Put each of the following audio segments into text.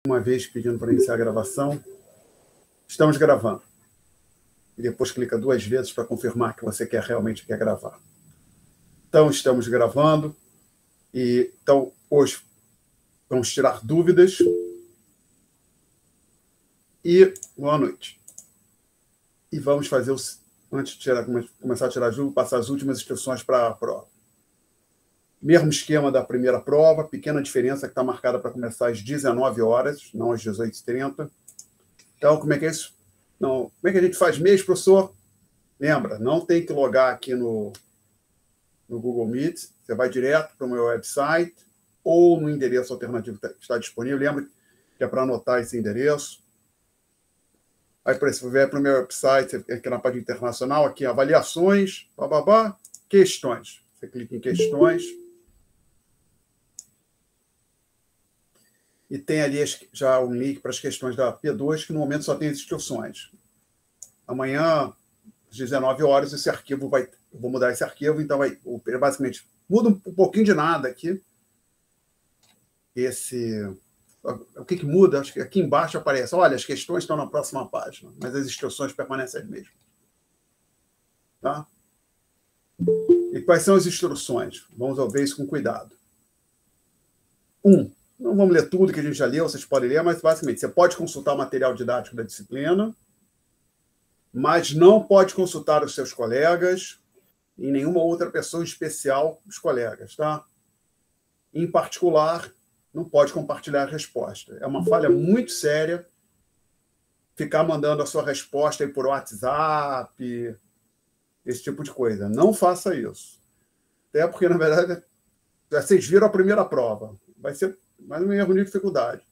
Uma vez pedindo para iniciar a gravação. Estamos gravando. E depois clica 2 vezes para confirmar que você realmente quer gravar. Então, estamos gravando. Então, hoje vamos tirar dúvidas. E boa noite. E vamos fazer, antes de começar a tirar dúvidas, passar as últimas instruções para a prova. Mesmo esquema da primeira prova, pequena diferença que está marcada para começar às 19 horas, não às 18h30. Então, como é que é isso? Não, como é que a gente faz mesmo, professor? Lembra, não tem que logar aqui no Google Meet, você vai direto para o meu website ou no endereço alternativo que está disponível. Lembra que é para anotar esse endereço. Aí, se você vier para o meu website, aqui na página internacional, aqui, avaliações, questões. Você clica em questões. E tem ali já um link para as questões da P2, que no momento só tem as instruções. Amanhã, às 19 horas, esse arquivo eu vou mudar esse arquivo, então basicamente muda um pouquinho de nada aqui. O que muda? Acho que aqui embaixo aparece, olha, as questões estão na próxima página, mas as instruções permanecem as mesmas. Tá? E quais são as instruções? Vamos ver isso com cuidado. 1. Não vamos ler tudo que a gente já leu, vocês podem ler, mas basicamente você pode consultar o material didático da disciplina, mas não pode consultar os seus colegas e nenhuma outra pessoa especial dos colegas, tá? Em particular, não pode compartilhar a resposta. É uma falha muito séria ficar mandando a sua resposta aí por WhatsApp, esse tipo de coisa. Não faça isso. Até porque, na verdade, vocês viram a primeira prova. Vai ser mais um erro de dificuldade.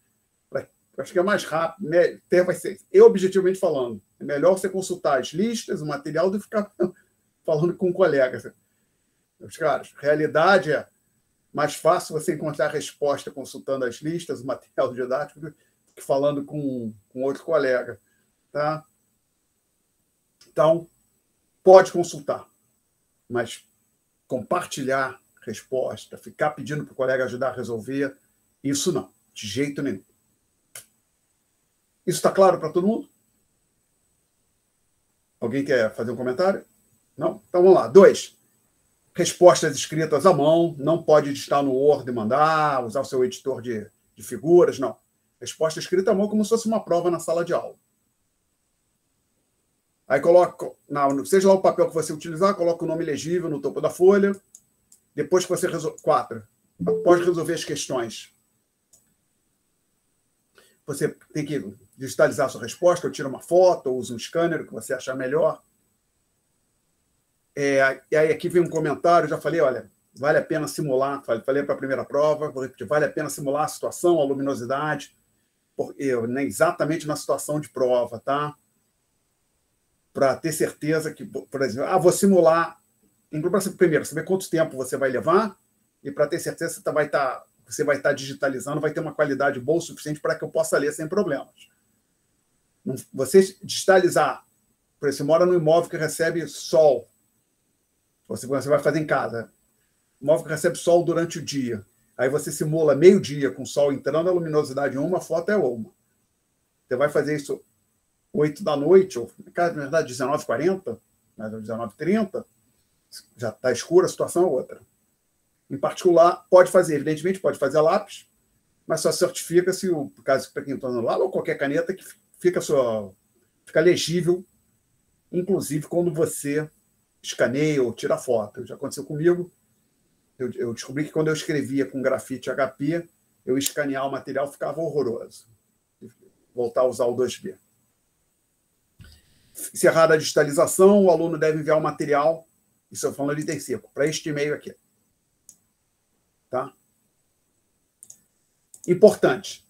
Acho que é mais rápido. Vai ser, objetivamente falando, é melhor você consultar as listas, o material, do que ficar falando com um colega. Meus caras, realidade é mais fácil você encontrar a resposta consultando as listas, o material didático, do que falando com outro colega. Tá? Então, pode consultar, mas compartilhar resposta, ficar pedindo para o colega ajudar a resolver, isso não, de jeito nenhum. Isso está claro para todo mundo? Alguém quer fazer um comentário? Não? Então vamos lá. 2. Respostas escritas à mão, não pode editar no Word e mandar, usar o seu editor de figuras, não. Resposta escrita à mão como se fosse uma prova na sala de aula. Aí coloca, seja lá o papel que você utilizar, coloca o nome legível no topo da folha. Depois que você resolve... 4. Após resolver as questões, você tem que digitalizar a sua resposta, ou tira uma foto, ou usa um scanner, o que você achar melhor. E aí aqui vem um comentário, já falei, olha, vale a pena simular, falei para a primeira prova, vou repetir, vale a pena simular a situação, a luminosidade, exatamente na situação de prova, tá? Para ter certeza que, por exemplo, vou simular, primeiro, saber quanto tempo você vai levar, e para ter certeza que você vai estar digitalizando, vai ter uma qualidade boa o suficiente para que eu possa ler sem problemas. Você digitalizar, por exemplo, você mora num imóvel que recebe sol, você vai fazer em casa, imóvel que recebe sol durante o dia, aí você simula meio-dia com o sol entrando, a luminosidade em uma, a foto é uma. Você vai fazer isso 8 da noite, ou na verdade 19h40, 19h30, já está escura, a situação é outra. Em particular, evidentemente, pode fazer a lápis, mas só certifica se o caso para quem está no lado ou qualquer caneta que fica legível, inclusive quando você escaneia ou tira foto. Já aconteceu comigo. Eu descobri que quando eu escrevia com grafite HP, eu escanear o material ficava horroroso. Voltar a usar o 2B. Encerrada a digitalização, o aluno deve enviar o material, isso eu falo ali tem seco, para este e-mail aqui. Tá? Importante.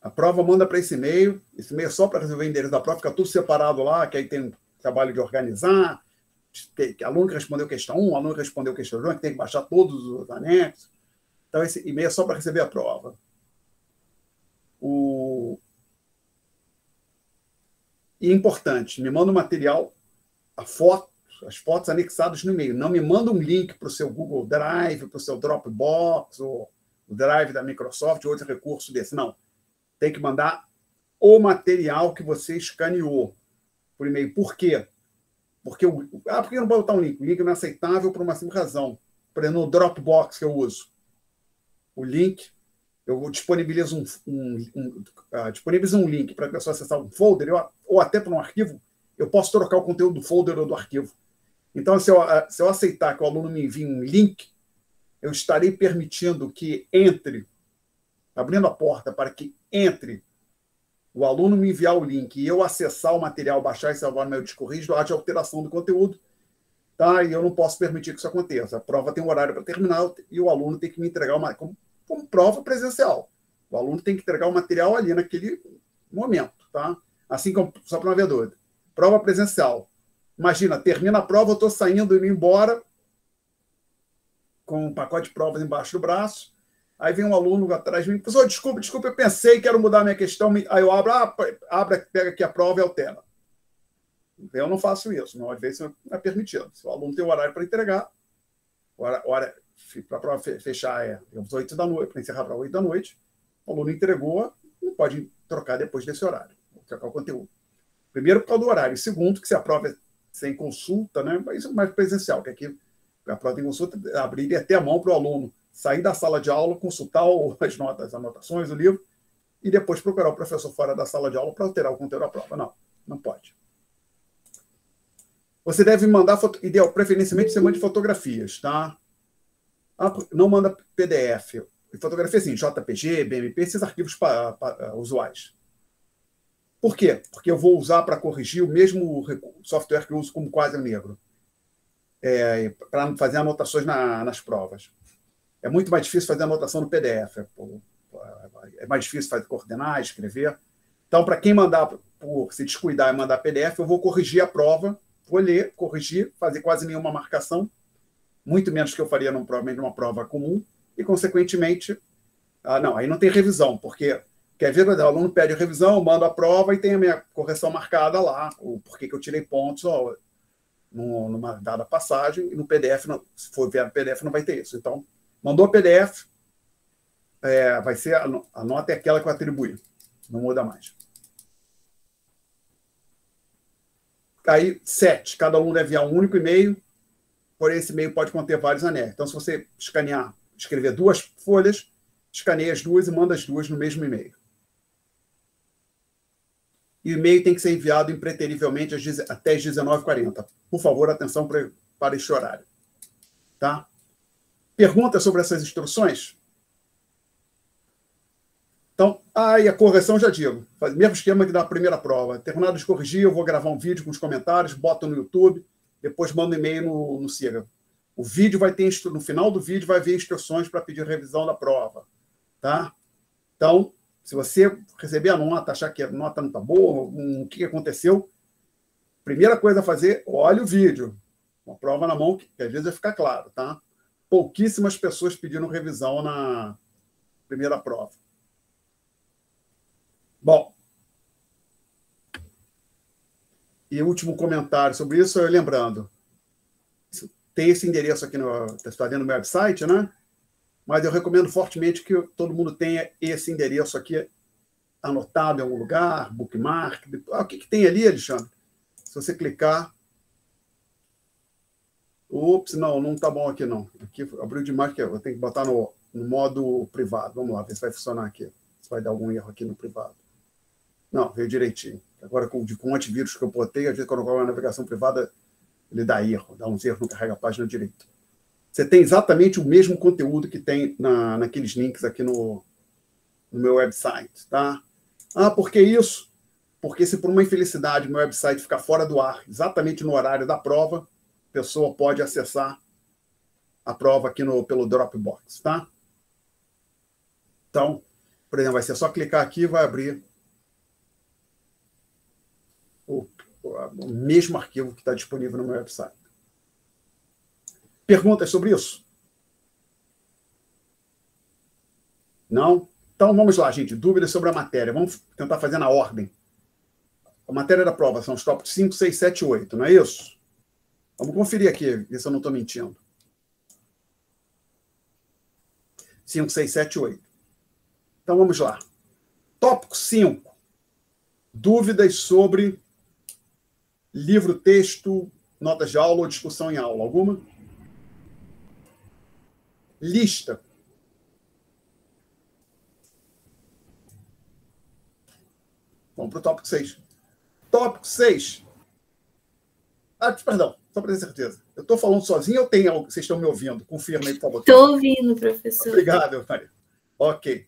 A prova manda para esse e-mail é só para resolver o endereço da prova, fica tudo separado lá, que aí tem um trabalho de organizar, aluno que respondeu questão 1, aluno que respondeu questão 2, que tem que baixar todos os anexos. Então, esse e-mail é só para receber a prova. E importante, me manda o material, as fotos anexadas no e-mail. Não me manda um link para o seu Google Drive, para o seu Dropbox, ou o Drive da Microsoft, ou outro recurso desse. Não. tem que mandar o material que você escaneou por e-mail. Por quê? Porque por que não botar um link? O link não é aceitável por uma simples razão. Por exemplo, no Dropbox que eu uso, o link, eu disponibilizo disponibilizo um link para a pessoa acessar um folder, ou até para um arquivo, eu posso trocar o conteúdo do folder ou do arquivo. Então, se eu aceitar que o aluno me envie um link, eu estarei permitindo que entre, abrindo a porta para que entre o aluno me enviar o link e eu acessar o material, baixar e salvar no meu disco rígido, há de alteração do conteúdo, tá? E eu não posso permitir que isso aconteça. A prova tem um horário para terminar e o aluno tem que me entregar como prova presencial. O aluno tem que entregar o material ali naquele momento, tá? Assim como, só para não haver dúvida. Prova presencial. Imagina, termina a prova, eu estou saindo, indo embora, com um pacote de provas embaixo do braço. Aí vem um aluno atrás de mim, professor, desculpa, eu pensei, quero mudar a minha questão. Aí eu abro, pega aqui a prova e altera. Eu não faço isso, não, às vezes não é permitido. Se o aluno tem o horário para entregar, para a prova fechar às 8 da noite, para encerrar para 8 da noite, o aluno entregou, não pode trocar depois desse horário, trocar o conteúdo. Primeiro, por causa do horário. E segundo, que se a prova é sem consulta, né, isso é mais presencial, que aqui a prova tem consulta, abrir até a mão para o aluno sair da sala de aula, consultar as notas, as anotações, o livro, e depois procurar o professor fora da sala de aula para alterar o conteúdo da prova. Não, não pode. Você deve mandar, preferencialmente você mande fotografias, tá? Não manda PDF. Fotografia, assim, JPG, BMP, esses arquivos usuais. Por quê? Porque eu vou usar para corrigir o mesmo software que eu uso como Quase Negro, para fazer anotações nas provas. É muito mais difícil fazer anotação no PDF. É mais difícil coordenar, escrever. Então, para quem mandar, por se descuidar e mandar PDF, eu vou corrigir a prova, vou ler, corrigir, fazer quase nenhuma marcação, muito menos que eu faria provavelmente numa prova comum, e, consequentemente, aí não tem revisão, porque quer ver, o aluno pede revisão, eu mando a prova e tem a minha correção marcada lá, o porquê que eu tirei pontos numa dada passagem, e no PDF, se for ver no PDF, não vai ter isso. Então, mandou o PDF, vai ser a nota é aquela que eu atribuí, não muda mais. Aí, 7. Cada aluno deve enviar um único e-mail, porém esse e-mail pode conter vários anexos. Então, se você escrever 2 folhas, escaneia as 2 e manda as 2 no mesmo e-mail. E o e-mail tem que ser enviado impreterivelmente até as 19h40. Por favor, atenção para este horário. Tá? Perguntas sobre essas instruções? Então, e a correção, já digo. Faz o mesmo esquema que da primeira prova. Terminado de corrigir, eu vou gravar um vídeo com os comentários, boto no YouTube, depois mando e-mail no Siga. O vídeo vai ter, no final do vídeo, vai haver instruções para pedir revisão da prova. Tá? Então, se você receber a nota, achar que a nota não está boa, o que aconteceu, primeira coisa a fazer, olhe o vídeo. Uma prova na mão, que às vezes vai ficar claro. Tá? Pouquíssimas pessoas pediram revisão na primeira prova. Bom, e o último comentário sobre isso, lembrando, tem esse endereço aqui, está vendo no meu website, né? Mas eu recomendo fortemente que todo mundo tenha esse endereço aqui anotado em algum lugar, bookmark. O que tem ali, Alexandre? Se você clicar... Ups, não está bom aqui, não. Aqui abriu demais, que eu tenho que botar no modo privado. Vamos lá, ver se vai funcionar aqui. Se vai dar algum erro aqui no privado. Não, veio direitinho. Agora, com o antivírus que eu botei, às vezes, quando eu coloco a navegação privada, ele dá erro, dá uns erros, não carrega a página direito. Você tem exatamente o mesmo conteúdo que tem naqueles links aqui no meu website. Tá? Por que isso? Porque se por uma infelicidade meu website ficar fora do ar, exatamente no horário da prova, a pessoa pode acessar a prova aqui pelo Dropbox. Tá? Então, por exemplo, vai ser só clicar aqui e vai abrir o mesmo arquivo que está disponível no meu website. Perguntas sobre isso? Não? Então, vamos lá, gente. Dúvidas sobre a matéria. Vamos tentar fazer na ordem. A matéria da prova são os tópicos 5, 6, 7 e 8, não é isso? Vamos conferir aqui, ver se eu não estou mentindo. 5, 6, 7 e 8. Então, vamos lá. Tópico 5. Dúvidas sobre livro, texto, notas de aula ou discussão em aula. Alguma? Lista. Vamos para o tópico 6. Tópico 6. Perdão, só para ter certeza. Eu estou falando sozinho ou tem algo que vocês estão me ouvindo? Confirma aí, por favor. Estou ouvindo, professor. Obrigado, Maria. Ok.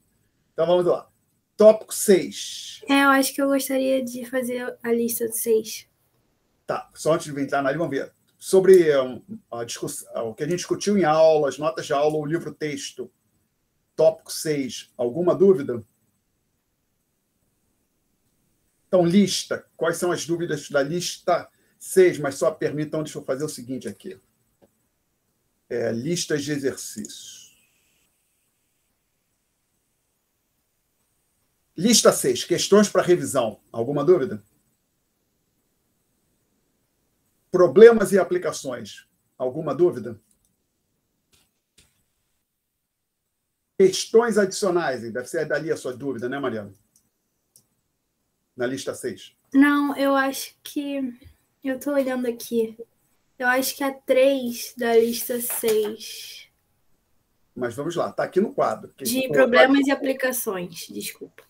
Então vamos lá. Tópico 6. Eu acho que eu gostaria de fazer a lista de 6. Tá, só antes de entrar na lista, vamos ver. Sobre a discussão, o que a gente discutiu em aula, as notas de aula, o livro-texto. Tópico 6. Alguma dúvida? Então, lista. Quais são as dúvidas da lista 6? Mas só permitam, deixa eu fazer o seguinte aqui. Listas de exercícios. Lista 6. Questões para revisão. Alguma dúvida? Problemas e aplicações. Alguma dúvida? Questões adicionais. Deve ser dali a sua dúvida, né, Mariana? Na lista 6. Não, eu acho que... Eu estou olhando aqui. Eu acho que a 3 da lista 6. Mas vamos lá, está aqui no quadro. De problemas e aplicações, desculpa.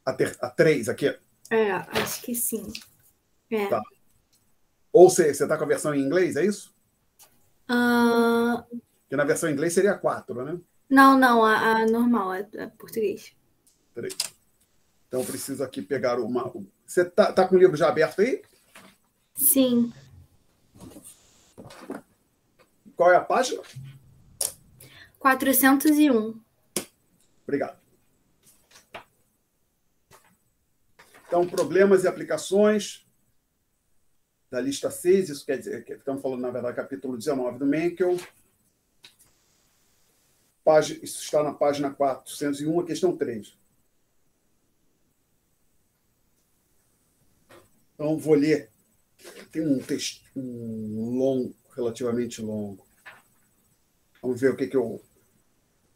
A 3 aqui? Acho que sim. Tá. Ou você está com a versão em inglês, é isso? Porque na versão em inglês seria a 4, né? Não, a normal, a português. 3. Então eu preciso aqui pegar uma... Você está com o livro já aberto aí? Sim. Qual é a página? 401. Obrigado. Então, problemas e aplicações da lista 6, isso quer dizer que estamos falando, na verdade, capítulo 19 do Menkel. Isso está na página 401, a questão 3. Então, vou ler. Tem um texto longo, relativamente longo. Vamos ver o que eu...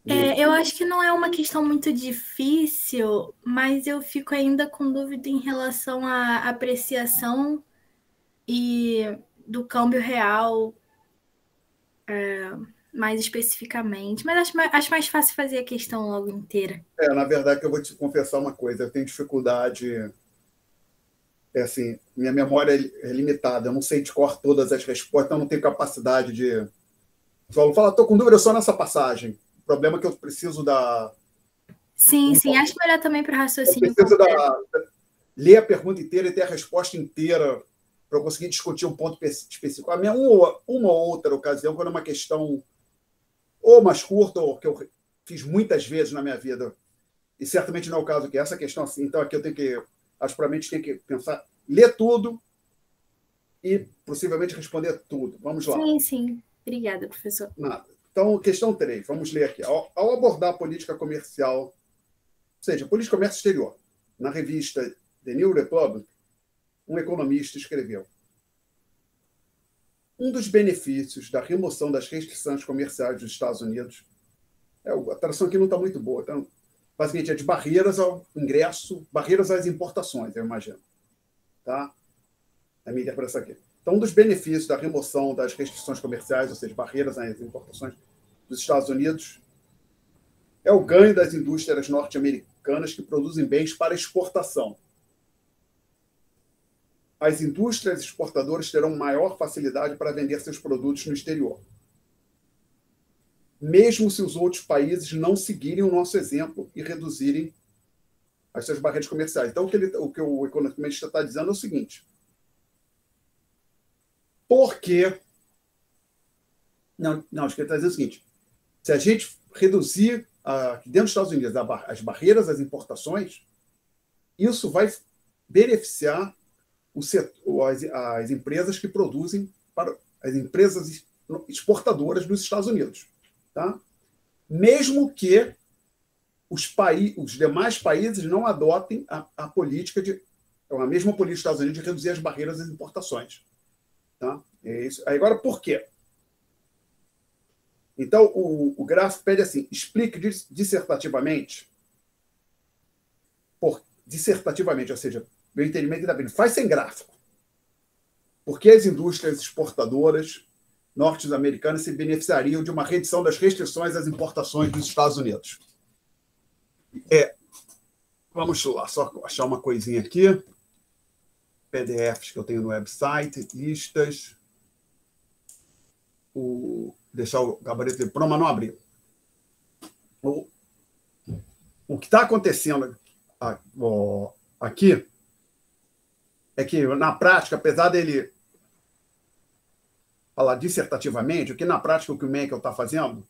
Eu acho que não é uma questão muito difícil, mas eu fico ainda com dúvida em relação à apreciação e do câmbio real, mais especificamente. Mas acho mais fácil fazer a questão logo inteira. Na verdade, eu vou te confessar uma coisa. Eu tenho dificuldade... assim, minha memória é limitada. Eu não sei de cor todas as respostas, eu não tenho capacidade de... Só fala, estou com dúvida só nessa passagem. O problema é que eu preciso da... Sim, acho melhor também para o raciocínio. Eu preciso ler a pergunta inteira e ter a resposta inteira para eu conseguir discutir um ponto específico. A minha, uma ou outra ocasião, quando é uma questão ou mais curta, ou que eu fiz muitas vezes na minha vida, e certamente não é o caso aqui, essa questão assim, então aqui eu tenho que, acho que provavelmente tem que pensar, ler tudo e possivelmente responder tudo. Vamos lá. Sim. Obrigada, professor. Nada. Então, questão 3, vamos ler aqui. Ao abordar a política comercial, ou seja, política de comércio exterior, na revista The New Republic, um economista escreveu: um dos benefícios da remoção das restrições comerciais dos Estados Unidos, a tradução aqui não está muito boa, então, basicamente é de barreiras ao ingresso, barreiras às importações, eu imagino. Tá? É a minha interpretação aqui. Então, um dos benefícios da remoção das restrições comerciais, ou seja, barreiras às importações dos Estados Unidos, é o ganho das indústrias norte-americanas que produzem bens para exportação. As indústrias exportadoras terão maior facilidade para vender seus produtos no exterior, mesmo se os outros países não seguirem o nosso exemplo e reduzirem as suas barreiras comerciais. Então, o que o economista está dizendo é o seguinte: porque... Não, acho que ele está dizendo o seguinte: se a gente reduzir dentro dos Estados Unidos as barreiras às importações, isso vai beneficiar as empresas que produzem para as empresas exportadoras dos Estados Unidos. Tá? Mesmo que os demais países não adotem a política a mesma política dos Estados Unidos de reduzir as barreiras às importações. Tá? É isso. Agora, por quê? Então, o gráfico pede assim: explique dissertativamente dissertativamente, ou seja, meu entendimento da Bíblia, faz sem gráfico. Por que as indústrias exportadoras norte-americanas se beneficiariam de uma redução das restrições às importações dos Estados Unidos? Vamos lá, só achar uma coisinha aqui. PDFs que eu tenho no website, listas. Deixar o gabarito de Proma não abriu. O que está acontecendo aqui é que, na prática, apesar dele falar dissertativamente, o que na prática o que o Mencken está fazendo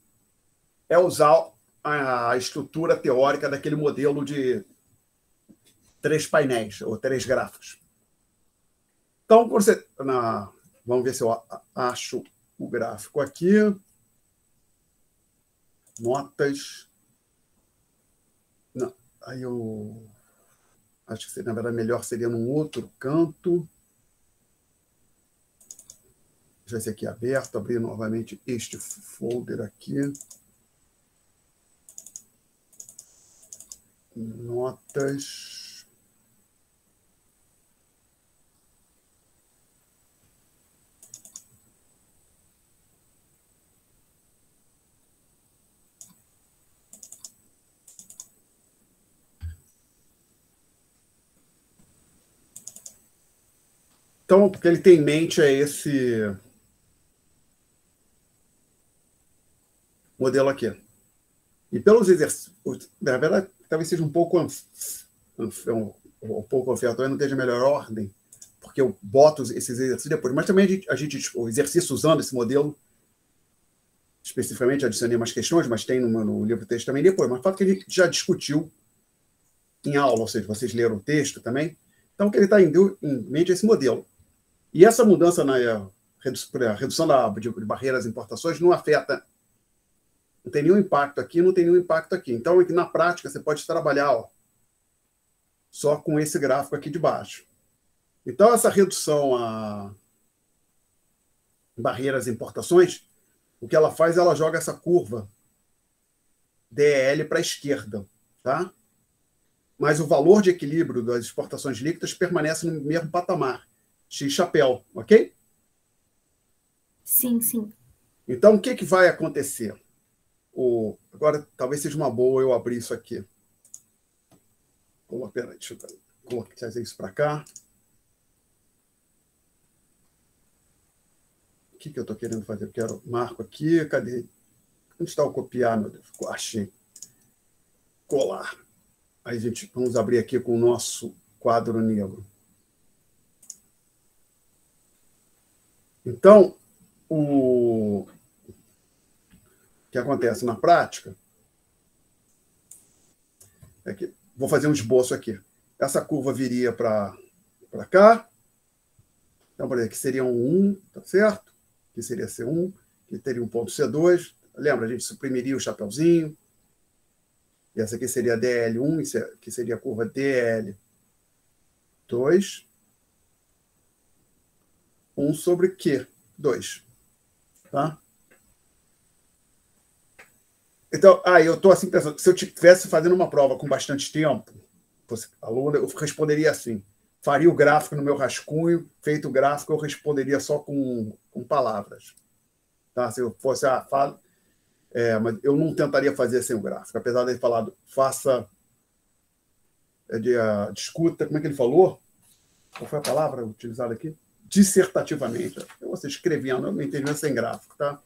é usar a estrutura teórica daquele modelo de 3 painéis, ou 3 gráficos. Então, vamos ver se eu acho o gráfico aqui. Notas. Não, aí eu acho que, na verdade, melhor seria num outro canto. Deixa eu ver se aqui é aberto, abrir novamente este folder aqui. Notas. Então, o que ele tem em mente é esse modelo aqui. E pelos exercícios, na verdade, talvez seja um pouco ofertório, não esteja a melhor ordem, porque eu boto esses exercícios depois. Mas também o exercício usando esse modelo, especificamente, adicionei umas questões, mas tem no livro texto também depois. Mas o fato é que a gente já discutiu em aula, ou seja, vocês leram o texto também. Então, o que ele está em mente é esse modelo. E essa mudança na redução de barreiras às importações não afeta, não tem nenhum impacto aqui, não tem nenhum impacto aqui. Então, na prática, você pode trabalhar só com esse gráfico aqui de baixo. Então, essa redução a barreiras às importações, o que ela faz, ela joga essa curva DL para a esquerda, tá? Mas o valor de equilíbrio das exportações líquidas permanece no mesmo patamar. X chapéu, ok? Sim, sim. Então, o que vai acontecer? Agora, talvez seja uma boa eu abrir isso aqui. Deixa eu trazer isso para cá. O que eu estou querendo fazer? Eu quero marco aqui. Cadê? Onde está o copiar, meu Deus? Achei. Colar. Aí, gente, vamos abrir aqui com o nosso quadro negro. Então, o que acontece na prática é que vou fazer um esboço aqui. Essa curva viria para cá. Então, por exemplo, aqui seria um 1, tá certo? Aqui seria C1, aqui teria um ponto C2. Lembra, a gente suprimiria o chapeuzinho. E essa aqui seria DL1, isso aqui seria a curva DL2. 1 sobre Q2. Tá? Então, eu estou assim pensando, se eu estivesse fazendo uma prova com bastante tempo, aluno, eu responderia assim, faria o gráfico no meu rascunho, feito o gráfico, eu responderia só com palavras. Tá? Se eu fosse, mas eu não tentaria fazer sem o gráfico, apesar de ele falado, discuta, como é que ele falou? Qual foi a palavra utilizada aqui? Dissertativamente. Você escrevendo, eu não entendi sem gráfico, tá?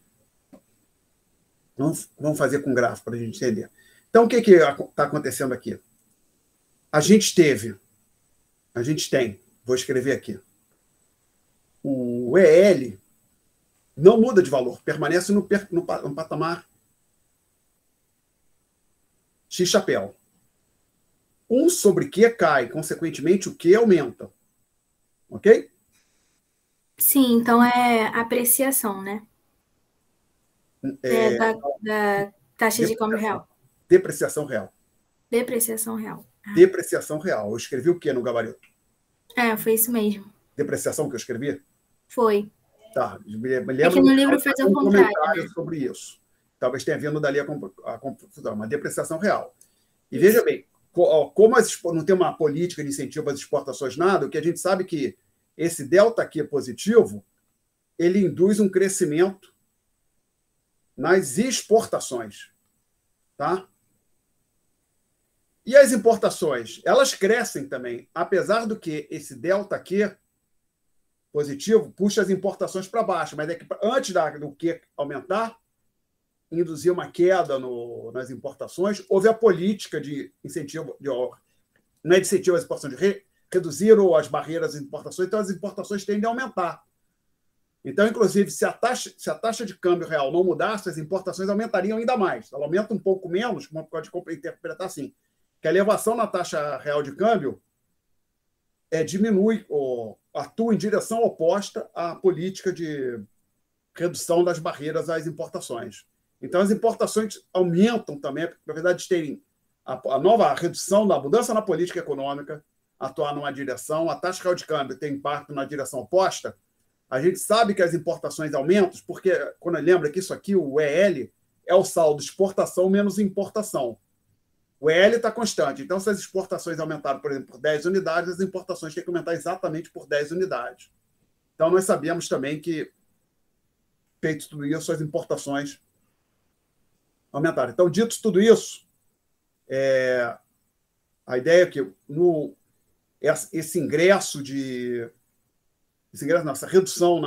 Vamos fazer com gráfico para a gente entender. Então, o que está acontecendo aqui? A gente tem, vou escrever aqui, o EL não muda de valor, permanece no patamar X chapéu. 1 sobre Q cai, consequentemente, o Q aumenta. Ok? Sim, então é apreciação, né? Da taxa de câmbio real. Depreciação real. Depreciação real. Depreciação real. Eu escrevi o que no gabarito? Foi isso mesmo. Depreciação que eu escrevi? Foi. Tá. Me lembro é que no livro faz ao contrário. Comentário, né, sobre isso. Talvez tenha vindo dali a confusão. Uma depreciação real. E veja bem, como não tem uma política de incentivo às exportações, nada, o que a gente sabe é que esse delta Q positivo ele induz um crescimento nas exportações. Tá? E as importações? Elas crescem também, apesar do que esse delta Q positivo puxa as importações para baixo, mas é que antes do Q aumentar, induzir uma queda nas importações, houve a política de incentivo, não é de incentivo às exportações, de reduzir as barreiras às importações, então as importações tendem a aumentar. Então, inclusive, se a taxa de câmbio real não mudasse, as importações aumentariam ainda mais. Ela aumenta um pouco menos, como pode interpretar assim, que a elevação na taxa real de câmbio diminui ou atua em direção oposta à política de redução das barreiras às importações. Então, as importações aumentam também, na verdade, terem a nova redução da mudança na política econômica, atuar numa direção, a taxa real de câmbio tem impacto na direção oposta. A gente sabe que as importações aumentam, porque, quando lembra que isso aqui, o EL, é o saldo exportação menos importação. O EL está constante. Então, se as exportações aumentaram, por exemplo, por 10 unidades, as importações têm que aumentar exatamente por 10 unidades. Então, nós sabemos também que, feito tudo isso, as importações aumentaram. Então, dito tudo isso, a ideia é que essa redução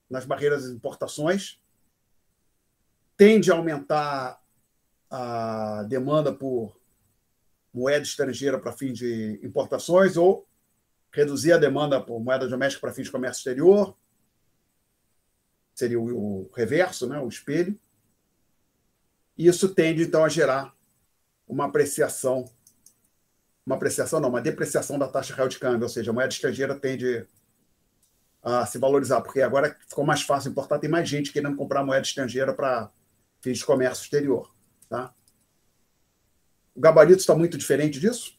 nas barreiras das importações tende a aumentar a demanda por moeda estrangeira para fins de importações ou reduzir a demanda por moeda doméstica para fins de comércio exterior. Seria o reverso, né, o espelho. Isso tende, então, a gerar uma depreciação da taxa real de câmbio, ou seja, a moeda estrangeira tende a se valorizar, porque agora ficou mais fácil importar, tem mais gente querendo comprar moeda estrangeira para fins de comércio exterior. Tá? O gabarito está muito diferente disso?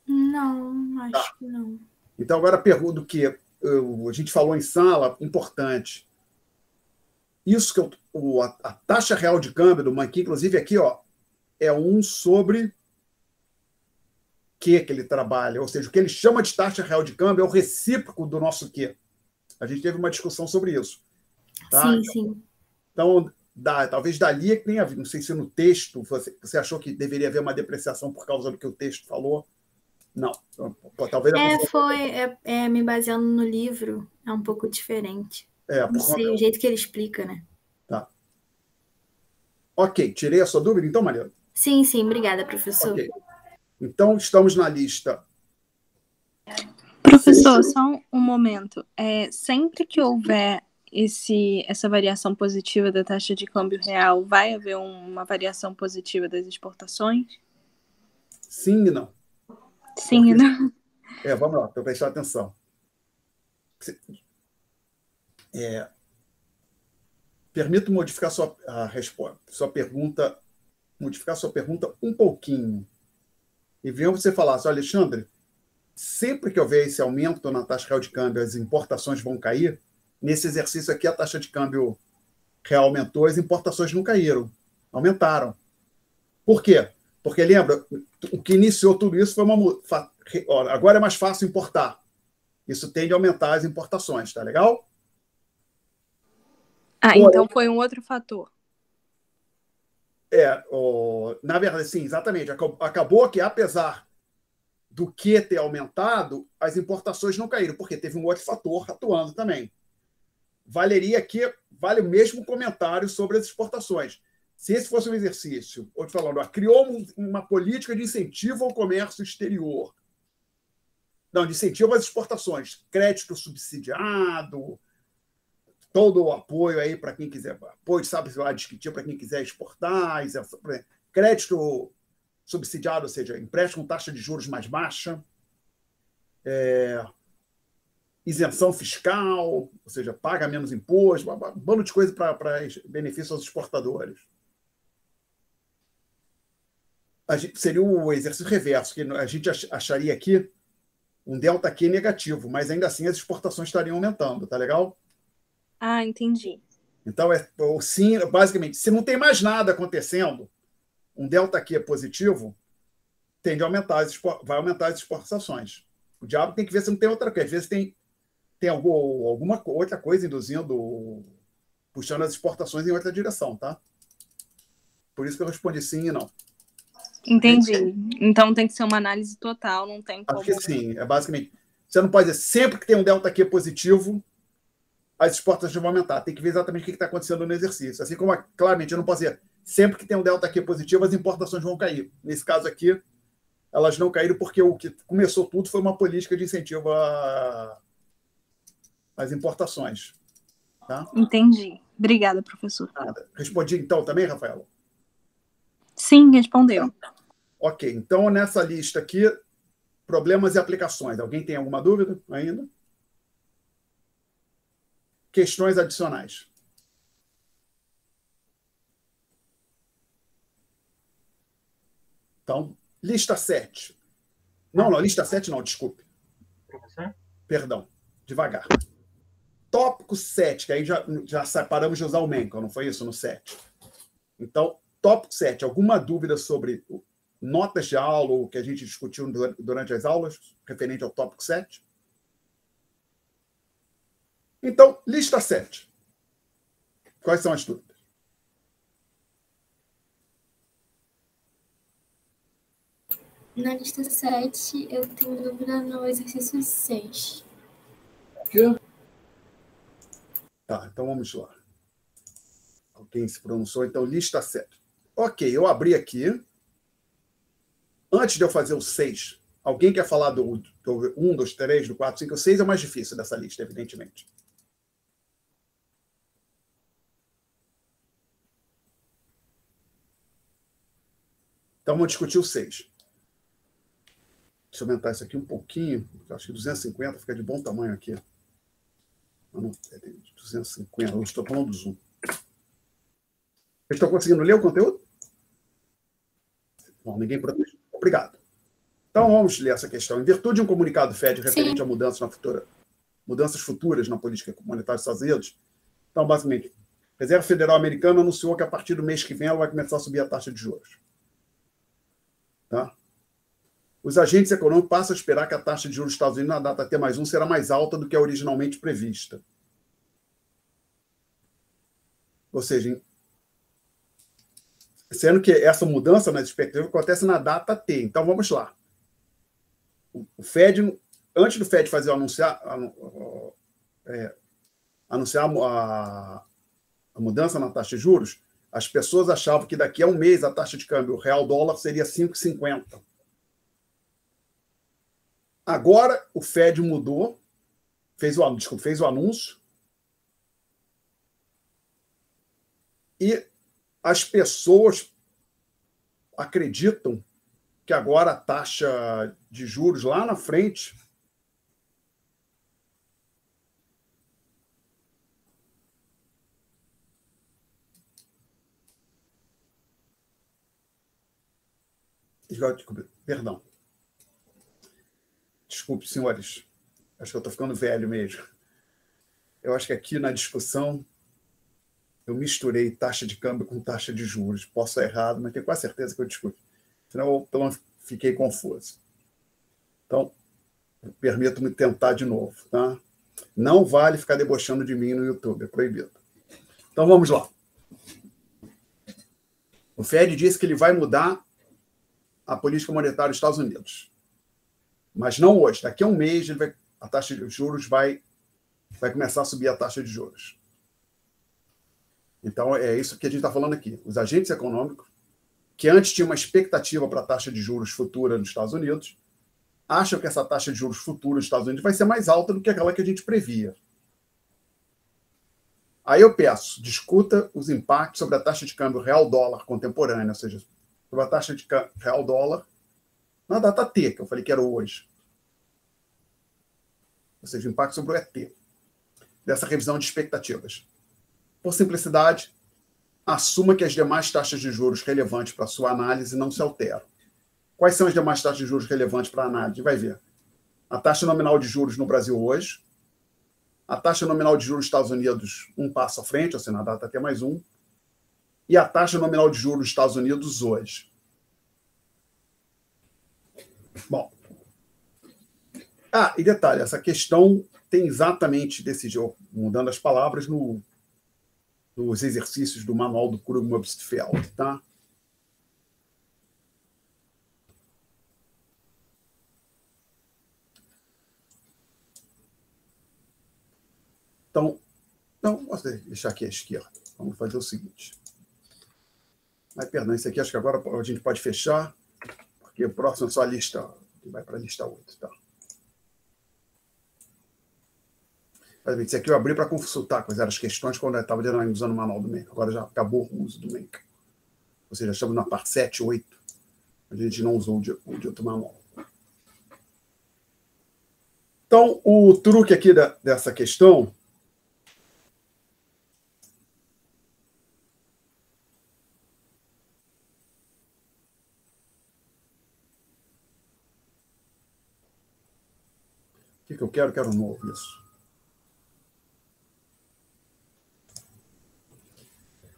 Não, acho que não. Então, agora a pergunta que a gente falou em sala, importante. Isso que a taxa real de câmbio do Manqui, inclusive aqui, é 1 sobre que ele trabalha, ou seja, o que ele chama de taxa real de câmbio é o recíproco do nosso Q. A gente teve uma discussão sobre isso. Tá? Sim, sim. Então, talvez dali é que tenha havido, não sei se no texto você achou que deveria haver uma depreciação por causa do que o texto falou. Não. Talvez me baseando no livro, é um pouco diferente. Não sei, o jeito que ele explica, né? Tá. Ok, tirei a sua dúvida, então, Mariana? Sim, obrigada, professor. Ok. Então, estamos na lista. Professor, só um momento. Sempre que houver essa variação positiva da taxa de câmbio real, vai haver uma variação positiva das exportações? Sim e não. Sim e não. Vamos lá, para prestar atenção. Permito modificar sua pergunta, um pouquinho. E venham você falar assim, Alexandre, sempre que houver esse aumento na taxa real de câmbio, as importações vão cair. Nesse exercício aqui, a taxa de câmbio real aumentou, as importações não caíram, aumentaram. Por quê? Porque, lembra, o que iniciou tudo isso foi agora é mais fácil importar. Isso tende a aumentar as importações, tá legal? Então foi um outro fator. Na verdade, sim, exatamente. Acabou que, apesar do que ter aumentado, as importações não caíram, porque teve um outro fator atuando também. Vale o mesmo comentário sobre as exportações. Se esse fosse um exercício, ou te falando, criou uma política de incentivo ao comércio exterior. Não, de incentivo às exportações. Crédito subsidiado, todo o apoio aí para quem quiser, apoio, sabe, adquisitivo para quem quiser exportar, crédito subsidiado, ou seja, empréstimo com taxa de juros mais baixa, isenção fiscal, ou seja, paga menos imposto, um bando de coisa para benefício aos exportadores. Seria o exercício reverso, que a gente acharia aqui um delta Q negativo, mas ainda assim as exportações estariam aumentando, tá legal? Entendi. Então, sim, basicamente, se não tem mais nada acontecendo, um delta Q positivo, tende a aumentar vai aumentar as exportações. O diabo tem que ver se não tem outra coisa. Às vezes tem alguma outra coisa induzindo, puxando as exportações em outra direção, tá? Por isso que eu respondi sim e não. Entendi. Então tem que ser uma análise total, não tem como... Acho que sim, é basicamente... Você não pode dizer, sempre que tem um delta Q positivo, as exportações vão aumentar. Tem que ver exatamente o que está acontecendo no exercício. Assim como, claramente, eu não posso dizer, sempre que tem um delta Q positivo, as importações vão cair. Nesse caso aqui, elas não caíram porque o que começou tudo foi uma política de incentivo às importações. Tá? Entendi. Obrigada, professor. Nada. Respondi então também, Rafaela? Sim, respondeu. Ok, então nessa lista aqui, problemas e aplicações. Alguém tem alguma dúvida ainda? Questões adicionais. Então, lista 7. Não, lista 7 não, desculpe. Professor? Perdão, devagar. Tópico 7, que aí já separamos de usar o Menkel, não foi isso? No 7. Então, tópico 7, alguma dúvida sobre notas de aula, ou que a gente discutiu durante as aulas, referente ao tópico 7? Então, lista 7. Quais são as dúvidas? Na lista 7, eu tenho dúvida no exercício 6. Tá, então vamos lá. Alguém se pronunciou, então, lista 7. Ok, eu abri aqui. Antes de eu fazer o 6, alguém quer falar do 1, 2, 3, do 4, 5, o 6 é o mais difícil dessa lista, evidentemente. Então, vamos discutir o 6. Deixa eu aumentar isso aqui um pouquinho. Acho que 250 fica de bom tamanho aqui. Não, 250, eu estou falando do Zoom. Vocês estão conseguindo ler o conteúdo? Não, ninguém protege. Obrigado. Então, vamos ler essa questão. Em virtude de um comunicado FED referente a mudanças futuras na política monetária dos Estados Unidos, então, basicamente, a Reserva Federal Americana anunciou que a partir do mês que vem ela vai começar a subir a taxa de juros. Tá? Os agentes econômicos passam a esperar que a taxa de juros dos Estados Unidos na data T+1 será mais alta do que a originalmente prevista. Ou seja, sendo que essa mudança nas expectativas acontece na data T. Então, vamos lá. O Fed, antes do Fed fazer anunciar a mudança na taxa de juros, as pessoas achavam que daqui a um mês a taxa de câmbio real dólar seria 5,50. Agora, o Fed mudou, fez o anúncio, e as pessoas acreditam que agora a taxa de juros lá na frente perdão. Desculpe, senhores. Acho que eu estou ficando velho mesmo. Eu acho que aqui na discussão eu misturei taxa de câmbio com taxa de juros. Posso estar errado, mas tenho quase certeza que eu discuto. Senão eu fiquei confuso. Então, permito-me tentar de novo. Tá? Não vale ficar debochando de mim no YouTube, é proibido. Então, vamos lá. O Fed disse que ele vai mudar a política monetária dos Estados Unidos. Mas não hoje. Daqui a um mês, a taxa de juros vai começar a subir a taxa de juros. Então, é isso que a gente está falando aqui. Os agentes econômicos, que antes tinham uma expectativa para a taxa de juros futura nos Estados Unidos, acham que essa taxa de juros futura nos Estados Unidos vai ser mais alta do que aquela que a gente previa. Aí eu peço, discuta os impactos sobre a taxa de câmbio real-dólar contemporânea, ou seja, sobre a taxa de real-dólar na data T, que eu falei que era hoje. Ou seja, o impacto sobre o ET, dessa revisão de expectativas. Por simplicidade, assuma que as demais taxas de juros relevantes para a sua análise não se alteram. Quais são as demais taxas de juros relevantes para a análise? Vai ver. A taxa nominal de juros no Brasil hoje, a taxa nominal de juros dos Estados Unidos um passo à frente, ou seja, na data T+1, e a taxa nominal de juros dos Estados Unidos hoje. Bom. E detalhe, essa questão tem exatamente desse jogo, mudando as palavras nos exercícios do manual do Krugman Obstfeld, tá? Então, não, vou deixar aqui à esquerda. Vamos fazer o seguinte. Perdão, isso aqui acho que agora a gente pode fechar, porque o próximo é só a lista, vai para a lista 8, tá? Isso aqui eu abri para consultar quais eram as questões quando eu estava usando o manual do Menck. Agora já acabou o uso do Menck. Ou seja, estamos na parte 7, 8. A gente não usou o de outro manual. Então, o truque aqui dessa questão o que eu quero? Quero novo, isso.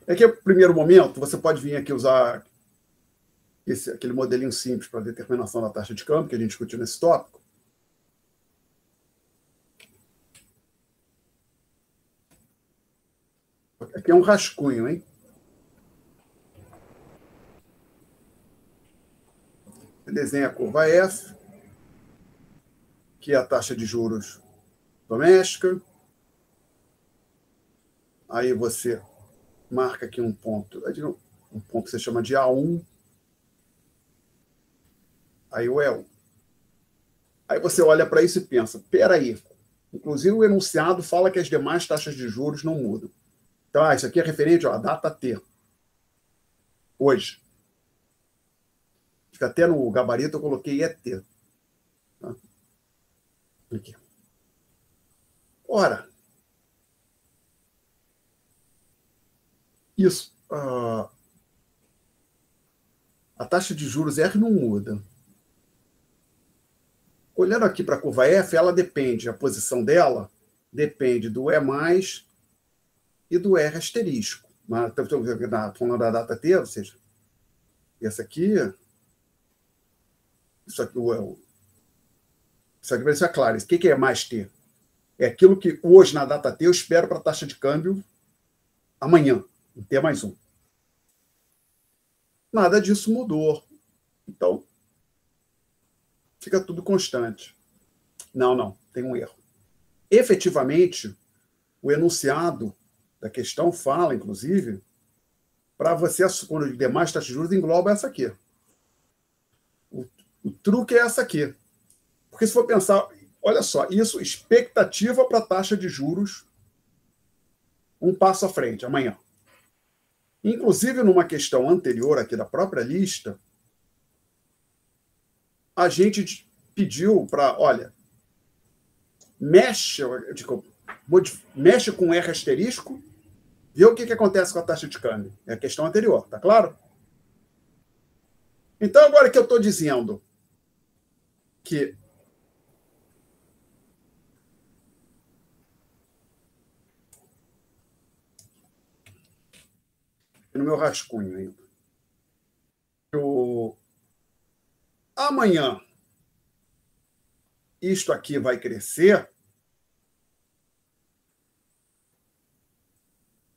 É que, no primeiro momento, você pode vir aqui usar aquele modelinho simples para determinação da taxa de câmbio, que a gente discutiu nesse tópico. Aqui é um rascunho, hein? Você desenha a curva F, que é a taxa de juros doméstica. Aí você marca aqui um ponto que você chama de A1. Aí o E1. Aí você olha para isso e pensa, peraí, inclusive o enunciado fala que as demais taxas de juros não mudam. Então, isso aqui é referente à data T. Hoje. Fica até no gabarito eu coloquei ET. Tá? Aqui. Ora, isso. A taxa de juros R não muda. Olhando aqui para a curva F, ela depende, a posição dela depende do E mais e do R asterisco. Falando da data T, ou seja, essa aqui, isso aqui vai ser claro. O que é mais T? É aquilo que hoje, na data T, eu espero para a taxa de câmbio amanhã, em T mais 1. Nada disso mudou. Então, fica tudo constante. Não, tem um erro. Efetivamente, o enunciado da questão fala, inclusive, para você, quando os demais taxas de juros, engloba essa aqui. O truque é essa aqui. Porque se for pensar, olha só, isso, expectativa para a taxa de juros um passo à frente, amanhã. Inclusive, numa questão anterior aqui da própria lista, a gente pediu para, olha, mexe com R asterisco, vê o que acontece com a taxa de câmbio. É a questão anterior, tá claro? Então, agora que eu estou dizendo que no meu rascunho ainda, amanhã isto aqui vai crescer,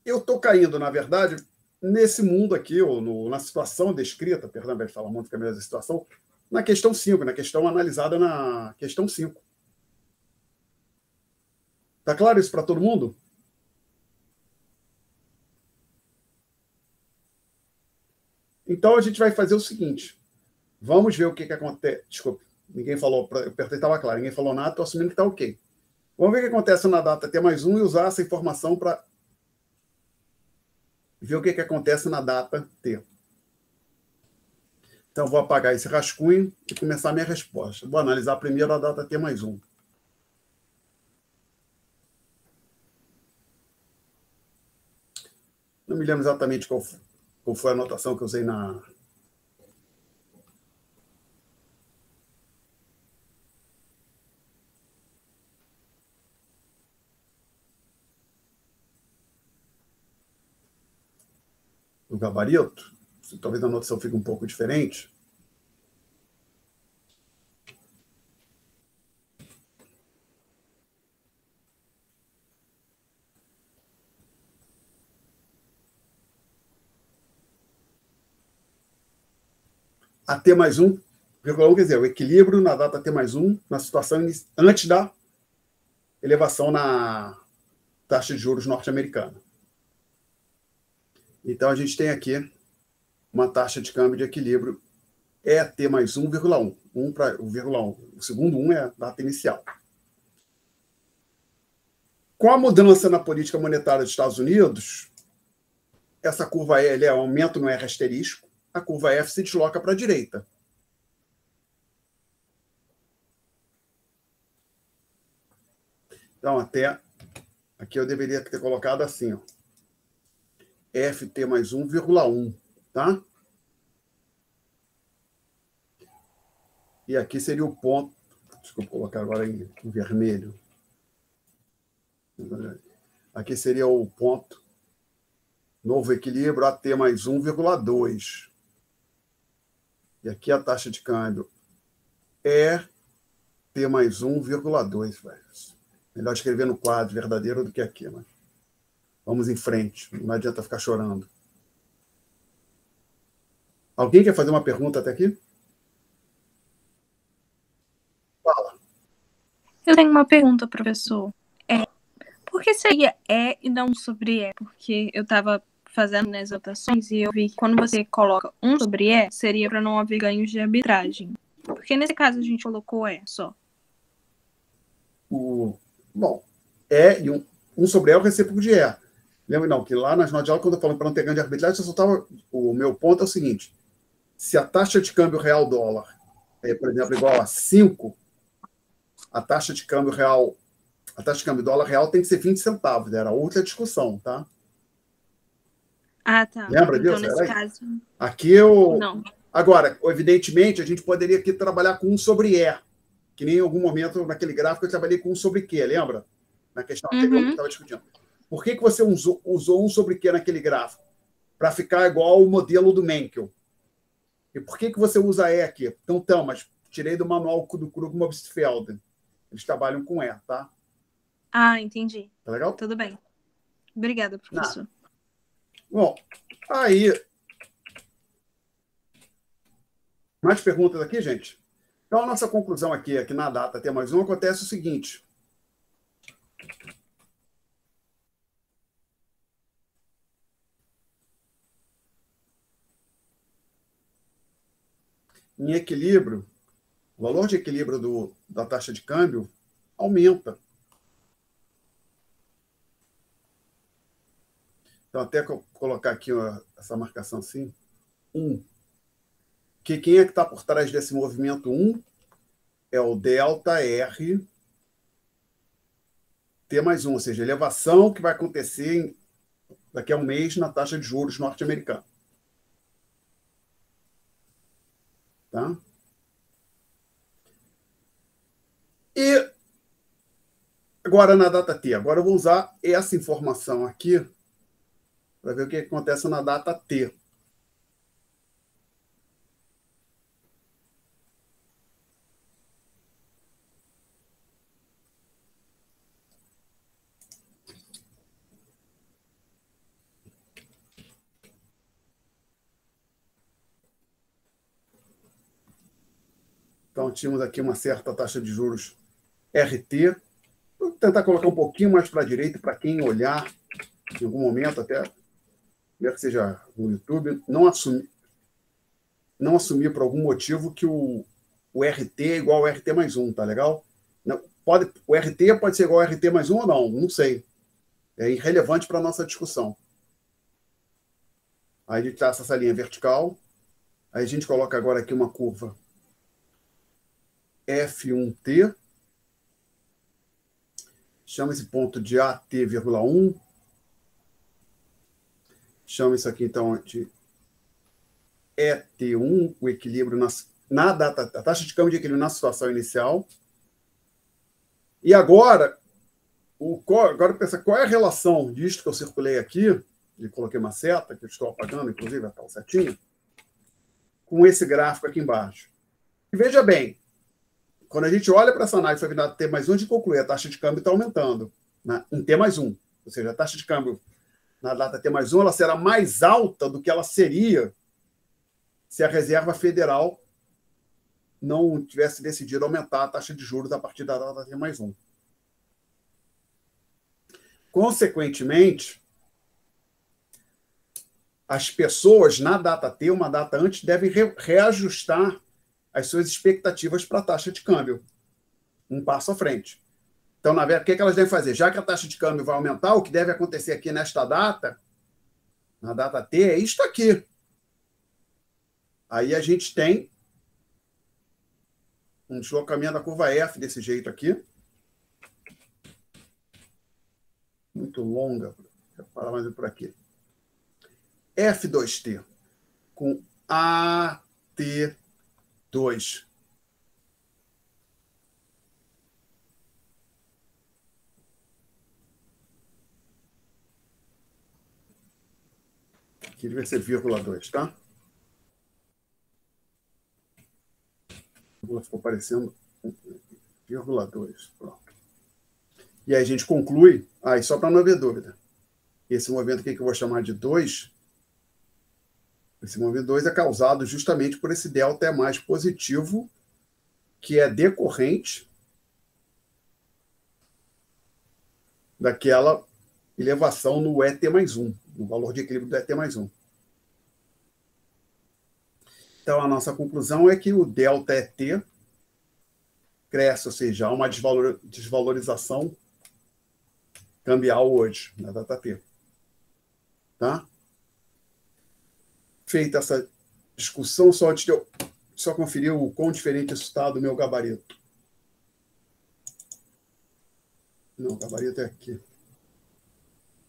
eu estou caindo, na verdade, nesse mundo aqui, ou na situação descrita, perdão, vai falar muito que é a mesma situação, na questão 5, na questão analisada na questão 5. Está claro isso para todo mundo? Então, a gente vai fazer o seguinte. Vamos ver o que acontece. Desculpe, ninguém falou, eu perguntei, estava claro, ninguém falou nada, estou assumindo que está ok. Vamos ver o que acontece na data T mais 1 e usar essa informação para ver o que acontece na data T. Então, vou apagar esse rascunho e começar a minha resposta. Vou analisar primeiro a data T mais 1. Não me lembro exatamente qual foi a anotação que eu usei na... do gabarito, talvez a notação fique um pouco diferente. A T mais 1, quer dizer, o equilíbrio na data T mais 1, na situação antes da elevação na taxa de juros norte-americana. Então, a gente tem aqui uma taxa de câmbio de equilíbrio ET mais 1,1. 1 para o 1,1. O segundo 1 é a data inicial. Com a mudança na política monetária dos Estados Unidos, essa curva E, ele é um aumento no R asterisco, a curva F se desloca para a direita. Então, até aqui eu deveria ter colocado assim, ó, FT mais 1,1, tá? E aqui seria o ponto, deixa eu colocar agora em vermelho. Aqui seria o ponto, novo equilíbrio, AT mais 1,2. E aqui a taxa de câmbio é T mais 1,2. Melhor escrever no quadro verdadeiro do que aqui, mas vamos em frente, não adianta ficar chorando. Alguém quer fazer uma pergunta até aqui? Fala. Eu tenho uma pergunta, professor. Por que seria E e não sobre E? Porque eu estava fazendo nas anotações e eu vi que quando você coloca 1 sobre E, seria para não haver ganhos de arbitragem. Porque nesse caso a gente colocou E só. Bom, E e 1 sobre E é o recíproco de E. Lembra, não, que lá nas notas de aula, quando eu falo para não ter ganho de arbitragem, eu só estava. O meu ponto é o seguinte: se a taxa de câmbio real dólar é, por exemplo, igual a 5, a taxa de câmbio real, a taxa de câmbio dólar real tem que ser 20 centavos. Era outra discussão, tá? Ah, tá. Lembra então, disso? nesse caso. Aqui eu. Não. Agora, evidentemente, a gente poderia aqui trabalhar com 1 sobre E. Que nem em algum momento naquele gráfico eu trabalhei com 1 sobre Q, lembra? Na questão anterior que estava discutindo. Por que você usou 1 sobre Q naquele gráfico? Para ficar igual ao modelo do Menkel. E por que você usa E aqui? Então, mas tirei do manual do Krugman Obstfelden. Eles trabalham com E, tá? Ah, entendi. Tá legal? Tudo bem. Obrigada, professor. Bom, aí... Mais perguntas aqui, gente? Então, a nossa conclusão aqui é que na data T mais 1 acontece o seguinte. Em equilíbrio, o valor de equilíbrio da taxa de câmbio aumenta. Então, até colocar aqui essa marcação assim, 1. Que quem é que está por trás desse movimento 1 é o delta R T mais 1, ou seja, a elevação que vai acontecer daqui a um mês na taxa de juros norte-americana. Tá? E agora na data T. Agora eu vou usar essa informação aqui para ver o que acontece na data T. Então, tínhamos aqui uma certa taxa de juros RT. Vou tentar colocar um pouquinho mais para a direita, para quem olhar em algum momento, até ver que seja no YouTube, não assumir por algum motivo que o RT é igual ao RT mais 1, tá legal? O RT pode ser igual ao RT mais 1 ou não sei. É irrelevante para a nossa discussão. Aí a gente traça essa linha vertical, aí a gente coloca agora aqui uma curva F1T, chama esse ponto de AT,1, chama isso aqui então de ET1, o equilíbrio na data, a taxa de câmbio de equilíbrio na situação inicial. E agora pensa qual é a relação disto que eu circulei aqui e coloquei uma seta, que eu estou apagando, inclusive, a tal setinha, com esse gráfico aqui embaixo. E veja bem, quando a gente olha para essa análise sobre data T mais 1, a gente conclui a taxa de câmbio está aumentando, né, em T mais 1. Ou seja, a taxa de câmbio na data T mais 1 ela será mais alta do que ela seria se a Reserva Federal não tivesse decidido aumentar a taxa de juros a partir da data T mais 1. Consequentemente, as pessoas, na data T, uma data antes, devem reajustar as suas expectativas para a taxa de câmbio. Um passo à frente. Então, na verdade, o que elas devem fazer? Já que a taxa de câmbio vai aumentar, o que deve acontecer aqui nesta data, na data T, é isto aqui. Aí a gente tem um deslocamento da curva F desse jeito aqui. Muito longa. Vou parar mais por aqui. F2T com AT2. Aqui vai ser vírgula 2, tá? Ficou parecendo vírgula 2. Pronto. E aí a gente conclui. E só para não haver dúvida. Esse movimento aqui que eu vou chamar de 2, esse movimento 2 é causado justamente por esse delta mais positivo, que é decorrente daquela elevação no ET mais 1, no valor de equilíbrio do ET mais 1. Então, a nossa conclusão é que o delta ET cresce, ou seja, há uma desvalorização cambial hoje, na data T. Tá? Feita essa discussão, só antes de eu conferir o quão diferente isso está do meu gabarito. Não, o gabarito é aqui.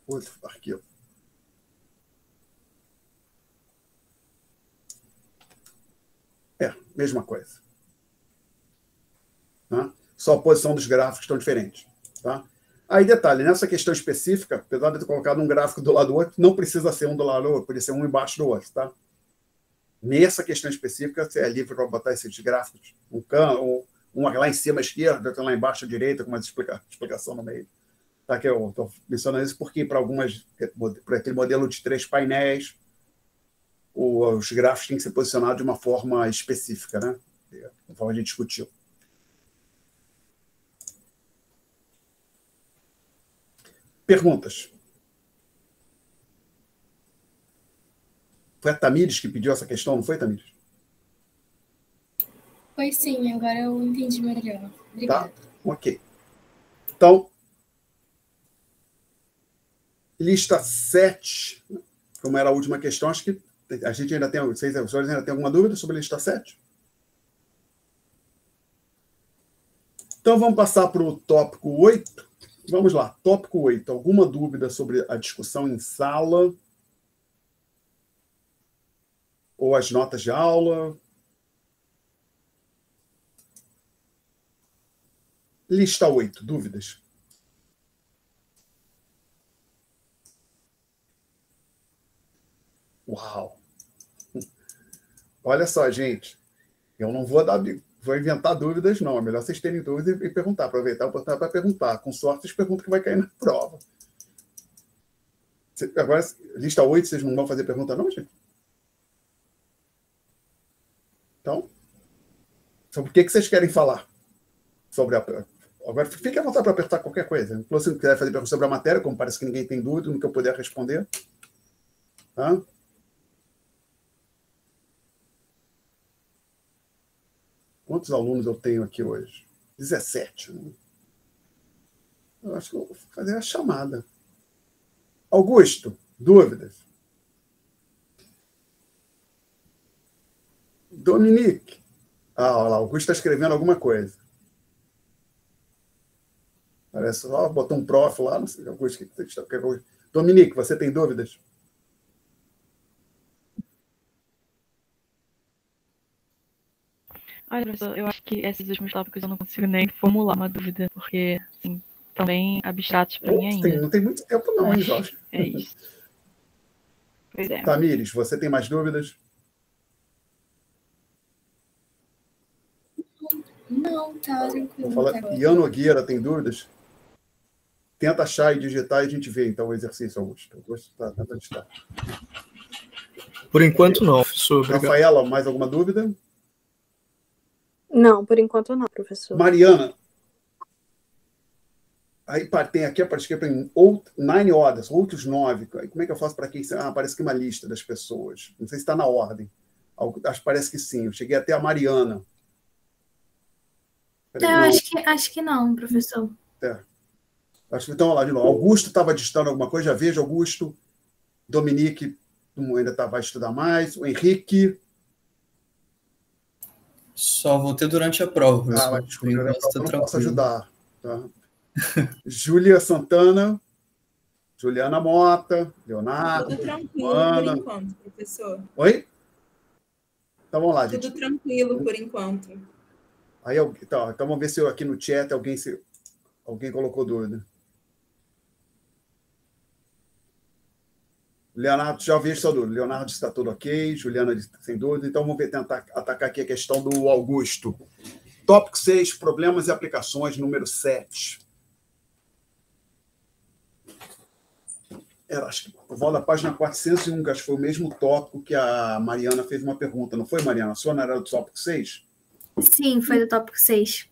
Outro arquivo. Mesma coisa. Tá? Só a posição dos gráficos estão diferentes. Tá? Aí, detalhe, nessa questão específica, apesar de eu ter colocado um gráfico do lado do outro, não precisa ser um do lado do outro, pode ser um embaixo do outro. Tá? Nessa questão específica, você é livre para botar esses gráficos, um lá em cima à esquerda, outro lá embaixo à direita, com uma explicação no meio. Tá? Que eu estou mencionando isso porque para aquele modelo de 3 painéis, os gráficos têm que ser posicionados de uma forma específica, né? Conforme a gente discutiu. Perguntas? Foi a Tamires que pediu essa questão, não foi, Tamires? Foi sim, agora eu entendi melhor. Obrigada. Tá? Ok. Então, lista 7, como era a última questão, acho que a gente ainda tem, vocês ainda tem alguma dúvida sobre a lista 7? Então, vamos passar para o tópico 8. Vamos lá, tópico 8. Alguma dúvida sobre a discussão em sala? Ou as notas de aula? Lista 8, dúvidas? Uau! Olha só, gente. Eu não vou inventar dúvidas, não. É melhor vocês terem dúvidas e perguntar. Aproveitar a oportunidade para perguntar. Com sorte, vocês perguntam que vai cair na prova. Agora, lista 8, vocês não vão fazer pergunta, não, gente? Então, sobre o que vocês querem falar? Agora, fique à vontade para apertar qualquer coisa. Se você quiser fazer pergunta sobre a matéria, como parece que ninguém tem dúvida, no que eu puder responder. Tá? Quantos alunos eu tenho aqui hoje? 17. Né? Eu acho que eu vou fazer a chamada. Augusto, dúvidas? Dominique. Olha lá, Augusto está escrevendo alguma coisa. Parece só botou um prof lá, não sei, Augusto, o que você está querendo? Dominique, você tem dúvidas? Olha, professor, eu acho que esses últimos tópicos eu não consigo nem formular uma dúvida, porque, assim, estão bem abstratos para mim ainda. Não tem muito tempo não, hein, Jorge? É isso. Pois é. Tamires, você tem mais dúvidas? Não, tá tranquilo. Vou falar. Tá Ian Nogueira tem dúvidas? Tenta achar e digitar e a gente vê, então, o exercício, Augusto. Augusto, tenta digitar. Por enquanto, não, professor. Obrigado. Rafaela, mais alguma dúvida? Não, por enquanto não, professor. Mariana, aí tem aqui, parece que tem 9 orders, outros 9. Como é que eu faço para quem? Parece que uma lista das pessoas. Não sei se está na ordem. Acho que parece que sim. Eu cheguei até a Mariana. Acho que não, professor. Acho que então, lá de novo. Augusto estava digitando alguma coisa, já vejo, Augusto. Dominique ainda vai estudar mais. O Henrique. Só vou ter durante a prova, professor. Desculpa, eu não posso ajudar. Tá? Júlia Santana. Juliana Mota. Leonardo. Tudo tranquilo Ana. por enquanto, professor. Oi? Então vamos lá, gente. Tudo tranquilo por enquanto. Aí, então vamos ver se aqui no chat alguém colocou dúvida. Leonardo, já ouvi sua dúvida. Leonardo está tudo ok, Juliana sem dúvida. Então vamos tentar atacar aqui a questão do Augusto. Tópico 6, problemas e aplicações, número 7. Acho que por volta da página 401, que acho que foi o mesmo tópico que a Mariana fez uma pergunta. Não foi, Mariana? A sua não era do tópico 6? Sim, foi do tópico 6.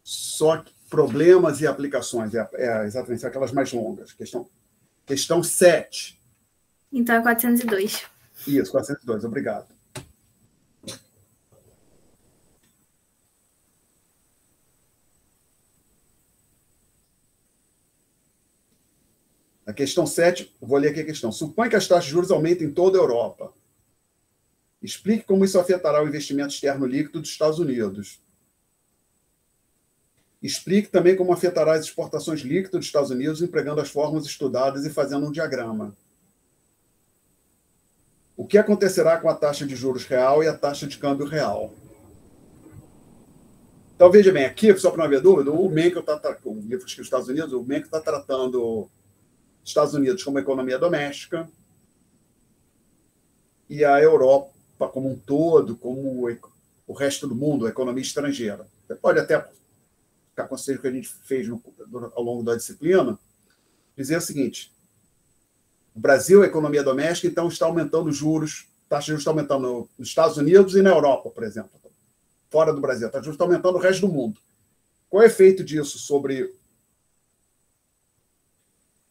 Só que problemas e aplicações, exatamente aquelas mais longas. Questão 7. Então é 402. Isso, 402, obrigado. A questão 7, vou ler aqui a questão. Supõe que as taxas de juros aumentem em toda a Europa. Explique como isso afetará o investimento externo líquido dos Estados Unidos. Explique também como afetará as exportações líquidas dos Estados Unidos, empregando as fórmulas estudadas e fazendo um diagrama. O que acontecerá com a taxa de juros real e a taxa de câmbio real? Então, veja bem, aqui, só para não haver dúvida, o Menkel está tratando, o livro dos Estados Unidos, o Menkel está tratando os Estados Unidos como economia doméstica e a Europa como um todo, como o resto do mundo, a economia estrangeira. Você pode até ficar com o que a gente fez ao longo da disciplina, dizer o seguinte: o Brasil é economia doméstica, então está aumentando os juros, a taxa de juros está aumentando nos Estados Unidos e na Europa, por exemplo, fora do Brasil, a taxa de juros está aumentando no resto do mundo. Qual é o efeito disso sobre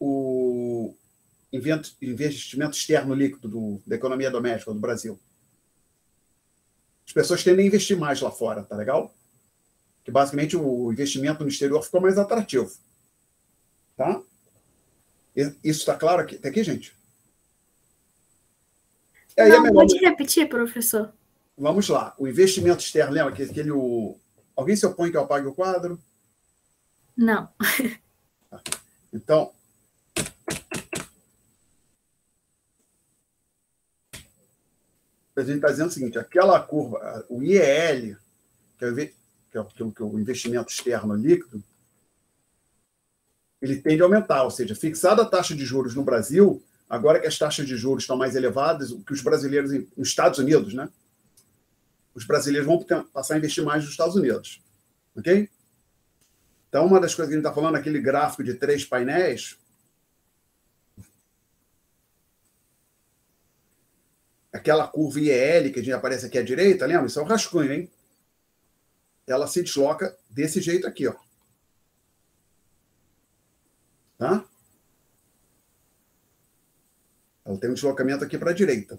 o investimento externo líquido da economia doméstica do Brasil? As pessoas tendem a investir mais lá fora, tá legal? Que basicamente o investimento no exterior ficou mais atrativo. Tá? Isso está claro aqui? Tá aqui, gente? Aí não, pode repetir, professor. Vamos lá. O investimento externo, lembra que alguém se opõe que eu apague o quadro? Não. Então, a gente está dizendo o seguinte: aquela curva, o IEL, que é o investimento externo líquido, ele tende a aumentar, ou seja, fixada a taxa de juros no Brasil, agora que as taxas de juros estão mais elevadas, que os brasileiros, nos Estados Unidos, né? Os brasileiros vão passar a investir mais nos Estados Unidos. Ok? Então, uma das coisas que a gente está falando, aquele gráfico de 3 painéis, aquela curva IEL que a gente aparece aqui à direita, lembra? Isso é um rascunho, hein? Ela se desloca desse jeito aqui, ó. Tá? Ela tem um deslocamento aqui para a direita.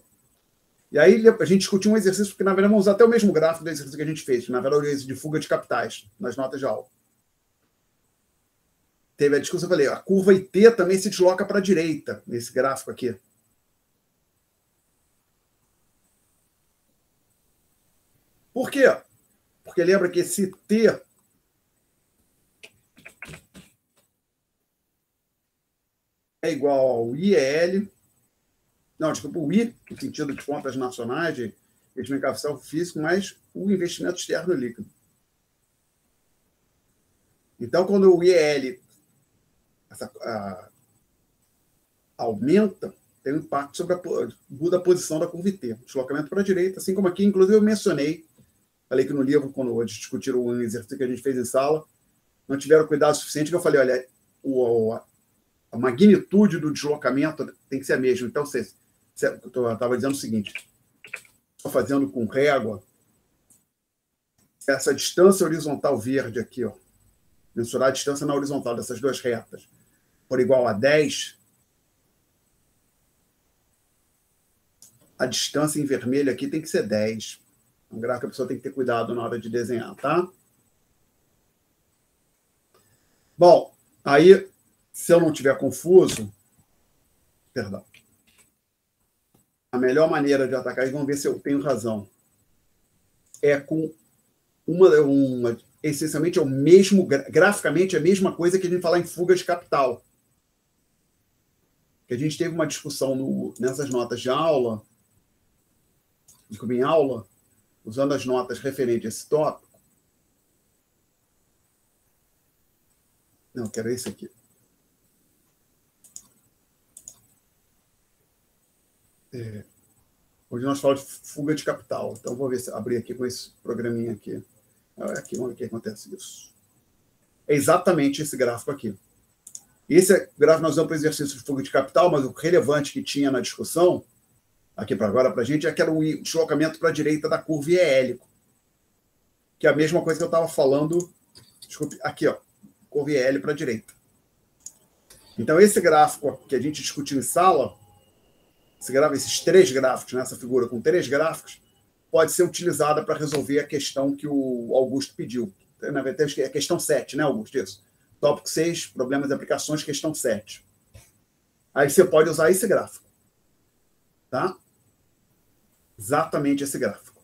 E aí a gente discutiu um exercício, porque na verdade vamos usar até o mesmo gráfico do exercício que a gente fez, na verdade o exercício de fuga de capitais, nas notas de aula. Teve a discussão, eu falei, a curva IT também se desloca para a direita, nesse gráfico aqui. Por quê? Porque lembra que esse T é igual ao IEL, não, desculpa, o I, no sentido de contas nacionais, de investimento em capital físico, mais o investimento externo líquido. Então, quando o IEL aumenta, tem um impacto sobre muda a posição da curva T. Deslocamento para a direita, assim como aqui, inclusive eu mencionei, falei que no livro, quando discutiram um exercício que a gente fez em sala, não tiveram cuidado suficiente, que eu falei, olha, a magnitude do deslocamento tem que ser a mesma. Então, eu estava dizendo o seguinte, estou fazendo com régua, essa distância horizontal verde aqui, ó, mensurar a distância na horizontal dessas duas retas, por igual a 10, a distância em vermelho aqui tem que ser 10. Um gráfico que a pessoa tem que ter cuidado na hora de desenhar, tá? Bom, aí, se eu não estiver confuso, perdão, a melhor maneira de atacar, e vamos ver se eu tenho razão, é com essencialmente é o mesmo, graficamente é a mesma coisa que a gente falar em fuga de capital. Que a gente teve uma discussão nessas notas de aula, em aula, usando as notas referentes a esse tópico. Não, eu quero esse aqui. Hoje nós falamos de fuga de capital. Então, vou ver se abrir aqui com esse programinha aqui. Aqui, vamos ver o que acontece isso. É exatamente esse gráfico aqui. Esse gráfico nós usamos para o exercício de fuga de capital, mas o relevante que tinha na discussão, aqui para agora, para a gente, é que era o deslocamento para a direita da curva IEL, que é a mesma coisa que eu estava falando, desculpe, aqui, ó, curva IEL para a direita. Então, esse gráfico que a gente discutiu em sala, esses três gráficos, nessa figura com três gráficos, pode ser utilizada para resolver a questão que o Augusto pediu. Na verdade, é a questão 7, né, Augusto? Isso. Tópico 6, problemas de aplicações, questão 7. Aí você pode usar esse gráfico. Tá? Exatamente esse gráfico.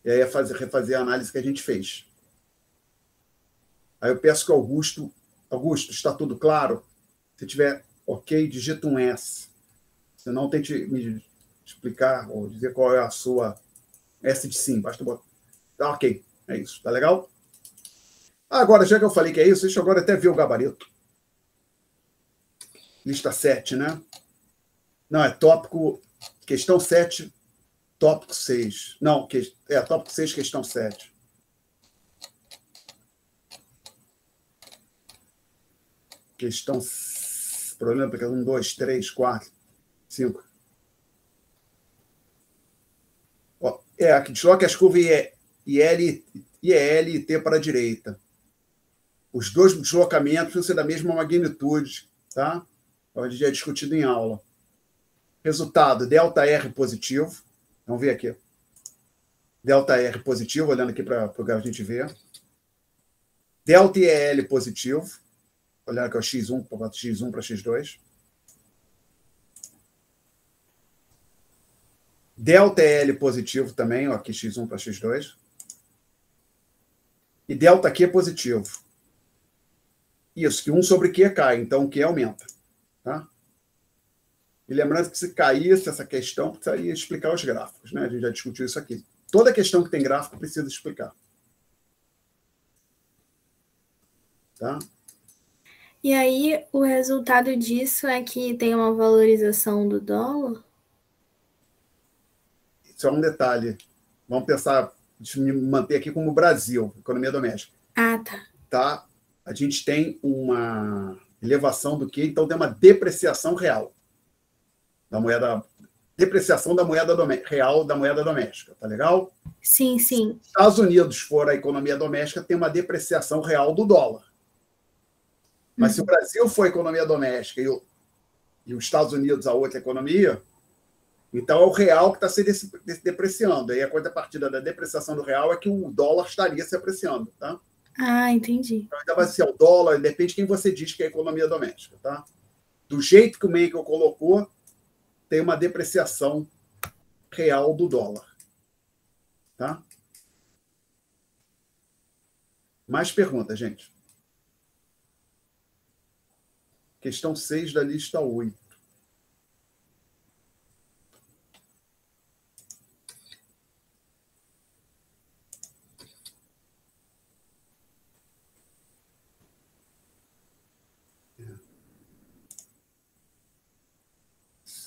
E aí é refazer a análise que a gente fez. Aí eu peço que o Augusto, está tudo claro? Se tiver ok, digita um S. Se não, tente me explicar ou dizer qual é a sua S de sim. Basta botar. Tá ok, é isso. Tá legal? Agora, já que eu falei que é isso, deixa eu agora até ver o gabarito. Lista 7, né? Não, é tópico, questão 7, tópico 6. Não, tópico 6, questão 7. Questão, problema, porque 1, 2, 3, 4, 5. Ó, aqui desloca as curvas IL e T para a direita. Os dois deslocamentos vão ser da mesma magnitude, tá? A gente já discutido em aula. Resultado, ΔR positivo. Vamos ver aqui. ΔR positivo, olhando aqui para o que a gente vê. ΔEL positivo. Olhando aqui o X1 para X2. ΔL positivo também, ó, aqui X1 para X2. E ΔQ positivo. Isso, que 1 sobre Q cai, então o Q aumenta. Tá? E lembrando que se caísse essa questão, precisaria explicar os gráficos. Né? A gente já discutiu isso aqui. Toda questão que tem gráfico precisa explicar. Tá? E aí, o resultado disso é que tem uma valorização do dólar? Isso é um detalhe. Vamos pensar, deixa eu me manter aqui como Brasil, economia doméstica. Ah, tá. Tá? A gente tem uma elevação do que, então tem uma depreciação real da moeda, depreciação da moeda real da moeda doméstica, tá legal? Sim, sim. Se os Estados Unidos for a economia doméstica, tem uma depreciação real do dólar. Mas se o Brasil for a economia doméstica e os Estados Unidos a outra economia, então é o real que está se depreciando. Aí a contrapartida da depreciação do real é que o dólar estaria se apreciando, tá? Ah, entendi. Então, vai ser o dólar, depende de quem você diz que é a economia doméstica. Tá? Do jeito que o Menkel colocou, tem uma depreciação real do dólar. Tá? Mais perguntas, gente? Questão 6 da lista 8.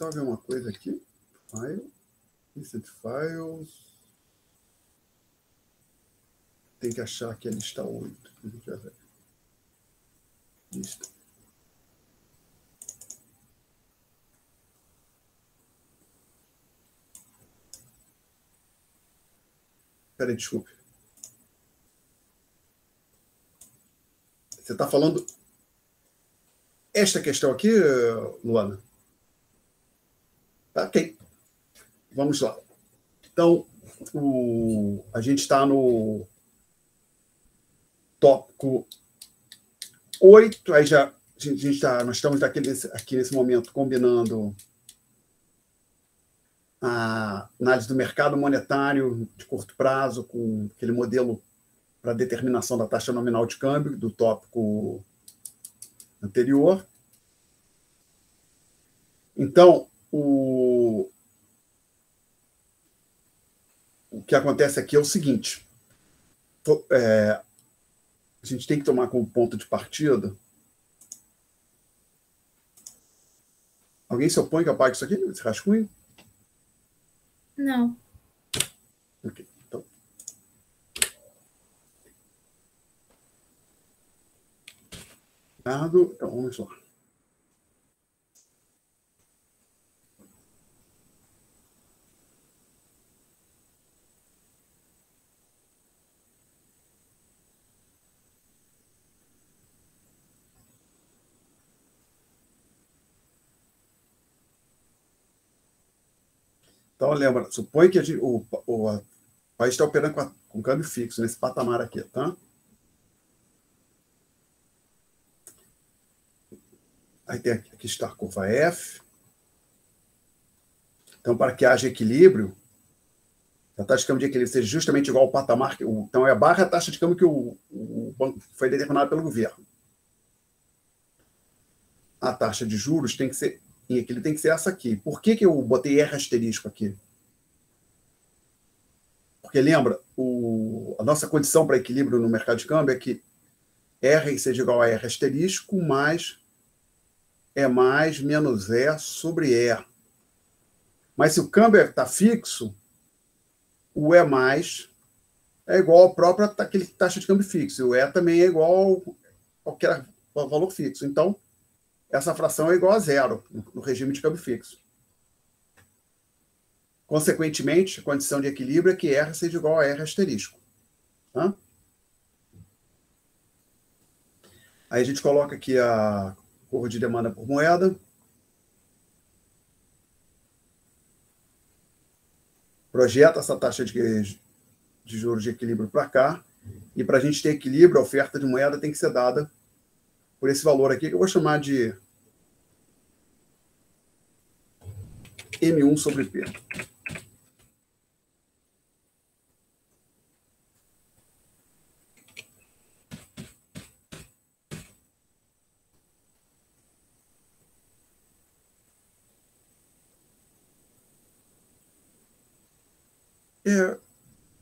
só ver uma coisa aqui. File, Insert Files. Tem que achar que é lista 8. Lista. Peraí, desculpe. Você está falando esta questão aqui, Luana? Tá, ok. Vamos lá. Então, a gente está no tópico 8. Aí já nós estamos aqui nesse momento combinando a análise do mercado monetário de curto prazo com aquele modelo para determinação da taxa nominal de câmbio do tópico anterior. Então, o que acontece aqui é o seguinte. A gente tem que tomar como ponto de partida. Alguém se opõe que eu apague isso aqui, esse rascunho? Não. Ok, então. Então, vamos lá. Então, lembra, supõe que o país está operando com câmbio fixo, nesse patamar aqui, tá? Aí aqui está a curva F. Então, para que haja equilíbrio, a taxa de câmbio de equilíbrio seja justamente igual ao patamar, então é a barra a taxa de câmbio que o banco foi determinado pelo governo. A taxa de juros tem que ser em equilíbrio, tem que ser essa aqui. Por que eu botei R asterisco aqui? Porque lembra, a nossa condição para equilíbrio no mercado de câmbio é que R seja igual a R asterisco mais E mais menos E sobre E. Mas se o câmbio está fixo, o E mais é igual à própria taxa de câmbio fixo. E o E também é igual a qualquer valor fixo. Então, essa fração é igual a zero no regime de câmbio fixo. Consequentemente, a condição de equilíbrio é que R seja igual a R asterisco. Tá? Aí a gente coloca aqui a curva de demanda por moeda. Projeta essa taxa de juros de equilíbrio para cá. E para a gente ter equilíbrio, a oferta de moeda tem que ser dada por esse valor aqui, que eu vou chamar de M1 sobre P.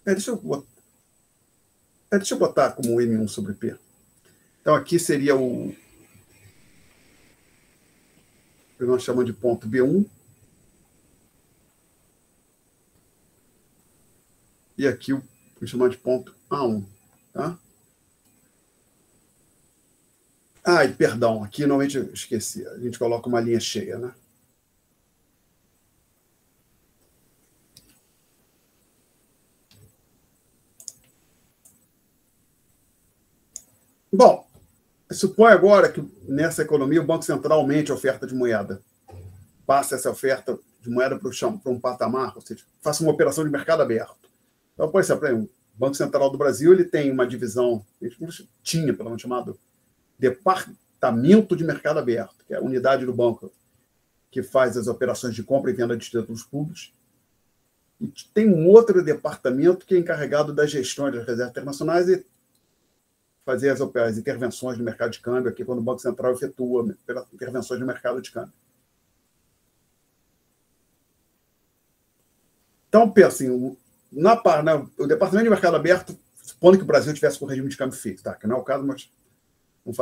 Deixa eu botar como M1 sobre P. Então, aqui seria o que nós chamamos de ponto B1. E aqui o que chamamos de ponto A1. Tá? E perdão, aqui normalmente eu esqueci. A gente coloca uma linha cheia, né? Bom, supõe agora que nessa economia o Banco Central aumente a oferta de moeda. Passa essa oferta de moeda para um patamar, ou seja, faça uma operação de mercado aberto. Então, por exemplo, o Banco Central do Brasil ele tem uma divisão, tinha, pelo menos chamado, Departamento de Mercado Aberto, que é a unidade do banco que faz as operações de compra e venda de títulos públicos. E tem um outro departamento que é encarregado das gestões das reservas internacionais e fazer as intervenções no mercado de câmbio, aqui quando o Banco Central efetua intervenções no mercado de câmbio. Então, pensa assim, o Departamento de Mercado Aberto, supondo que o Brasil tivesse com regime de câmbio fixo, tá? Que não é o caso, mas vamos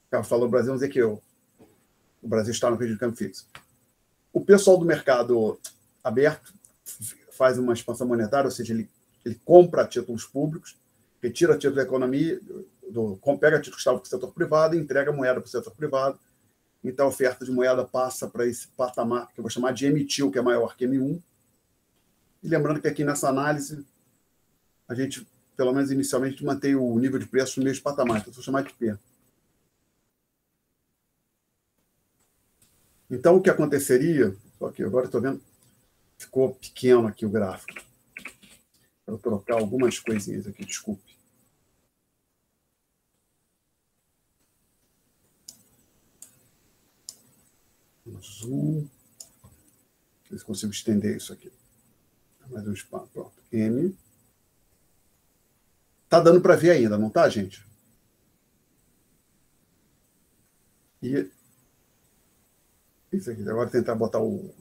ficar falando do Brasil, vamos dizer que o Brasil está no regime de câmbio fixo. O pessoal do mercado aberto faz uma expansão monetária, ou seja, ele compra títulos públicos, retira título da economia, pega título que estava para o setor privado e entrega moeda para o setor privado. Então, a oferta de moeda passa para esse patamar, que eu vou chamar de M-TIL, que é maior que M1. E lembrando que aqui nessa análise, a gente, pelo menos inicialmente, mantém o nível de preço no mesmo patamar, então eu vou chamar de P. Então, o que aconteceria... Só que agora estou vendo, ficou pequeno aqui o gráfico. Vou trocar algumas coisinhas aqui, desculpe. Zoom. Ver se consigo estender isso aqui. Mais um espaço. Pronto. M. Tá dando para ver ainda, não tá, gente? E isso aqui. Agora tentar botar o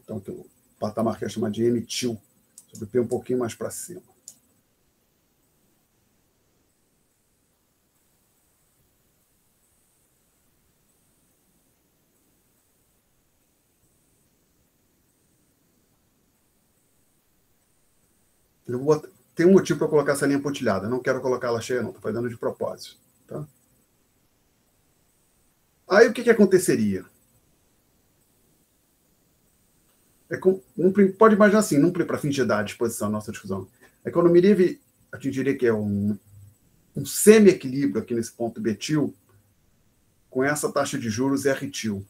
patamar que eu chamo de M-TIL. Sobre o P um pouquinho mais para cima. Tem um motivo para colocar essa linha pontilhada. Não quero colocar ela cheia, não. Estou fazendo de propósito. Tá? Aí o que aconteceria? Pode imaginar assim, para fins de dar disposição à nossa discussão. A economia atingiria que é um semi-equilíbrio aqui nesse ponto B-TIL com essa taxa de juros R-TIL.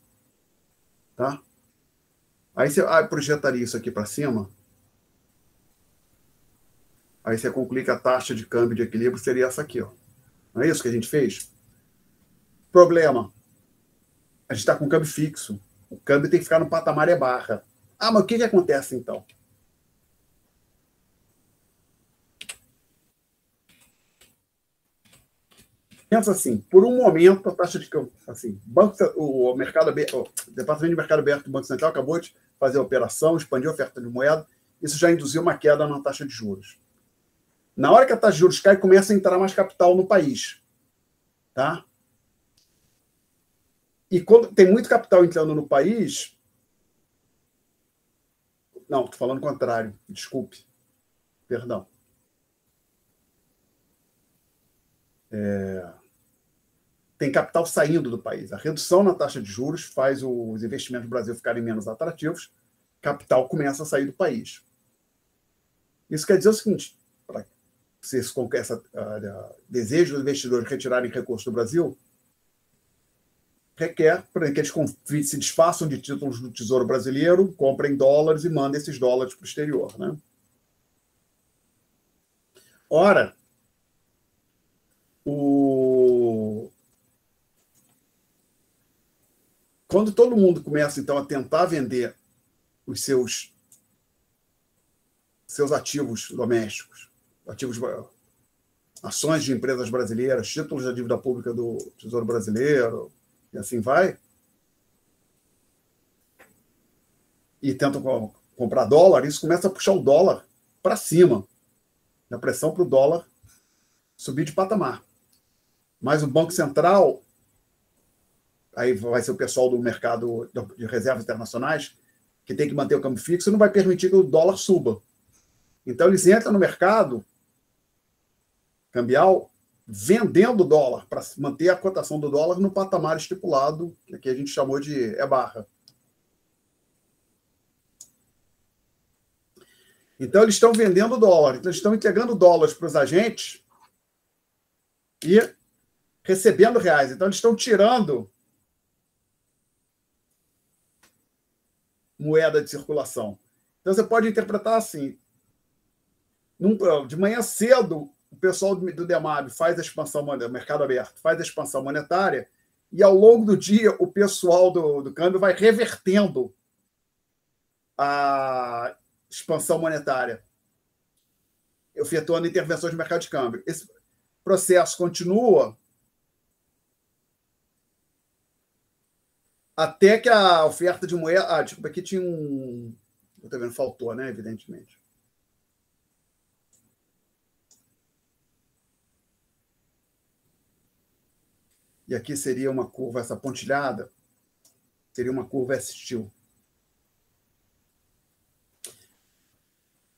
Tá? Aí você projetaria isso aqui para cima. Aí você conclui que a taxa de câmbio de equilíbrio seria essa aqui. Ó. Não é isso que a gente fez? Problema. A gente está com câmbio fixo. O câmbio tem que ficar no patamar E barra. Ah, mas o que acontece então? Pensa assim, por um momento a taxa de câmbio, assim, o Departamento de Mercado Aberto do Banco Central acabou de fazer a operação, expandiu a oferta de moeda, isso já induziu uma queda na taxa de juros. Na hora que a taxa de juros cai, começa a entrar mais capital no país. Tá? E quando tem muito capital entrando no país... Não, estou falando o contrário. Desculpe. Perdão. Tem capital saindo do país. A redução na taxa de juros faz os investimentos no Brasil ficarem menos atrativos. Capital começa a sair do país. Isso quer dizer o seguinte... se esse desejo dos investidores retirarem recursos do Brasil, requer que eles se desfaçam de títulos do Tesouro Brasileiro, comprem dólares e mandem esses dólares para o exterior. Né? Ora, quando todo mundo começa, então, a tentar vender os seus ativos domésticos, ações de empresas brasileiras, títulos da dívida pública do Tesouro Brasileiro, e assim vai, e tentam comprar dólar, isso começa a puxar o dólar para cima, a pressão para o dólar subir de patamar. Mas o Banco Central, aí vai ser o pessoal do mercado de reservas internacionais, que tem que manter o câmbio fixo, não vai permitir que o dólar suba. Então, eles entram no mercado cambial vendendo dólar para manter a cotação do dólar no patamar estipulado, que aqui a gente chamou de E barra. Então, eles estão vendendo dólar. Então, eles estão entregando dólares para os agentes e recebendo reais. Então, eles estão tirando moeda de circulação. Então, você pode interpretar assim. De manhã cedo, o pessoal do DEMAB faz a expansão monetária, mercado aberto, faz a expansão monetária, e ao longo do dia o pessoal do câmbio vai revertendo a expansão monetária, efetuando intervenções no mercado de câmbio. Esse processo continua até que a oferta de moeda... desculpa, aqui tinha um... Estou vendo, faltou, né? Evidentemente. E aqui seria uma curva, essa pontilhada, seria uma curva S-TIL.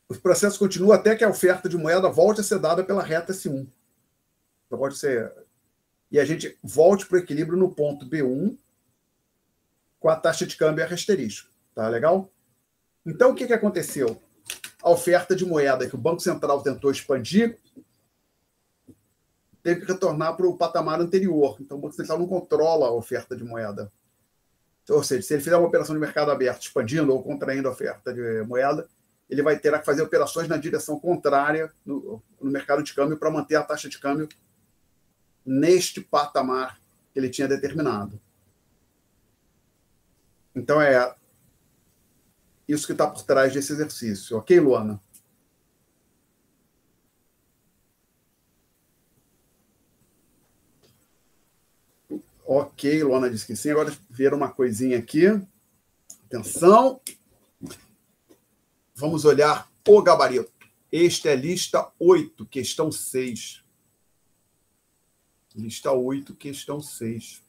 O processo continua até que a oferta de moeda volte a ser dada pela reta S1. Pode ser. E a gente volte para o equilíbrio no ponto B1 com a taxa de câmbio R asterisco. Tá legal? Então, o que aconteceu? A oferta de moeda que o Banco Central tentou expandir teve que retornar para o patamar anterior. Então, o Banco Central não controla a oferta de moeda. Ou seja, se ele fizer uma operação de mercado aberto, expandindo ou contraindo a oferta de moeda, ele vai ter que fazer operações na direção contrária no mercado de câmbio para manter a taxa de câmbio neste patamar que ele tinha determinado. Então, é isso que está por trás desse exercício. Ok, Luana? Ok, Luana disse que sim. Agora, ver uma coisinha aqui. Atenção. Vamos olhar o gabarito. Este é lista 8, questão 6. Lista 8, questão 6.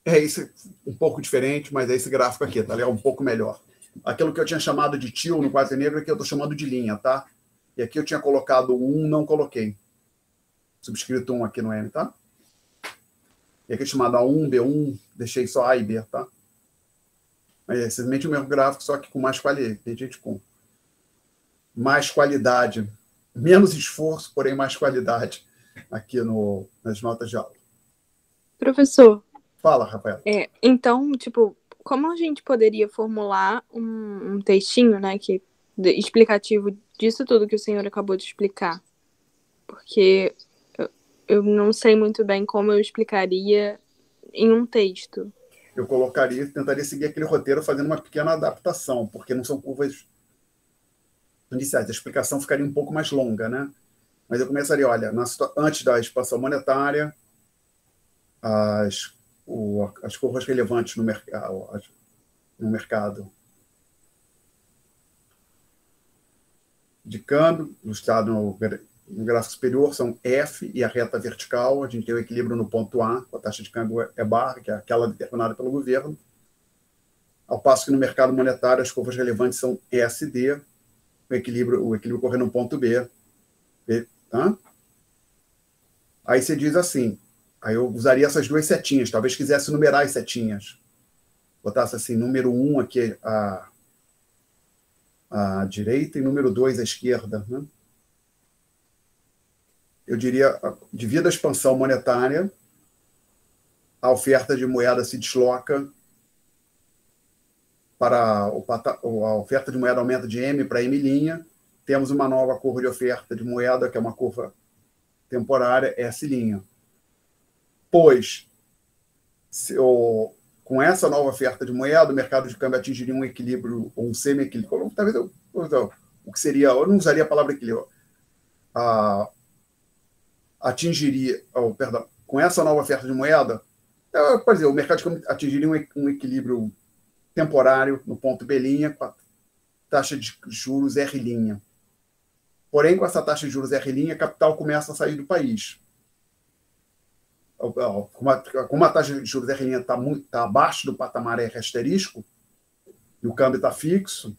É esse um pouco diferente, mas é esse gráfico aqui, tá? É um pouco melhor. Aquilo que eu tinha chamado de tio no quadro negro, aqui eu estou chamando de linha, tá? E aqui eu tinha colocado 1, não coloquei. Subscrito 1 aqui no M, tá? E aqui chamado A1, B1, deixei só A e B, tá? Mas é simplesmente o mesmo gráfico, só que com mais qualidade. Tem gente com mais qualidade. Menos esforço, porém mais qualidade aqui nas notas de aula. Professor. Fala, Rafael. Então, tipo, como a gente poderia formular um textinho, né, explicativo disso tudo que o senhor acabou de explicar? Porque eu não sei muito bem como eu explicaria em um texto. Eu tentaria seguir aquele roteiro fazendo uma pequena adaptação, porque não são curvas iniciais. A explicação ficaria um pouco mais longa, né? Mas eu começaria, olha, antes da expansão monetária, as curvas relevantes no mercado de câmbio, ilustrado no gráfico superior, são F e a reta vertical. A gente tem o equilíbrio no ponto A, a taxa de câmbio é barra, que é aquela determinada pelo governo. Ao passo que no mercado monetário as curvas relevantes são SD, o equilíbrio correndo no ponto B. Tá? Aí você diz assim, aí eu usaria essas duas setinhas, talvez quisesse numerar as setinhas. Botasse assim, número 1 aqui à direita e número 2 à esquerda. Né? Eu diria, devido à expansão monetária, a oferta de moeda se desloca para a oferta de moeda aumenta de M para M', temos uma nova curva de oferta de moeda, que é uma curva temporária, S'. Pois, com essa nova oferta de moeda, o mercado de câmbio atingiria um equilíbrio, ou um semi-equilíbrio. Talvez o que seria, eu não usaria a palavra equilíbrio, com essa nova oferta de moeda, por exemplo, o mercado de câmbio atingiria um equilíbrio temporário no ponto B', com a taxa de juros R'. Porém, com essa taxa de juros R', capital começa a sair do país. Como a taxa de juros R' está abaixo do patamar R asterisco, e o câmbio está fixo,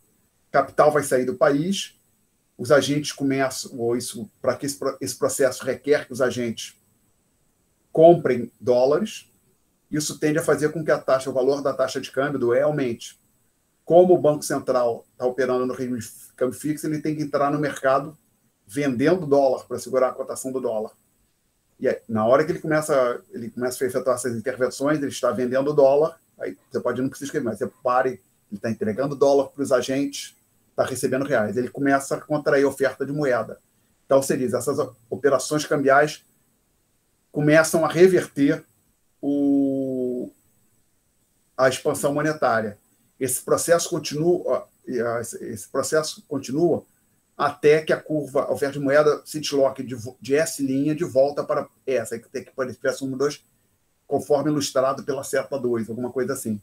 capital vai sair do país, os agentes começam, para que esse processo requer que os agentes comprem dólares, isso tende a fazer com que o valor da taxa de câmbio do E aumente. Como o Banco Central está operando no regime de câmbio fixo, ele tem que entrar no mercado vendendo dólar para segurar a cotação do dólar. E aí, na hora que ele começa a efetuar essas intervenções, ele está vendendo dólar, aí você não precisa escrever, mas você pare, ele está entregando dólar para os agentes, está recebendo reais. Ele começa a contrair oferta de moeda. Então, você diz, essas operações cambiais começam a reverter a expansão monetária. Esse processo continua até que a oferta de moeda se desloque de S' de volta para essa, que tem que parecer 1, 2, conforme ilustrado pela seta 2, alguma coisa assim.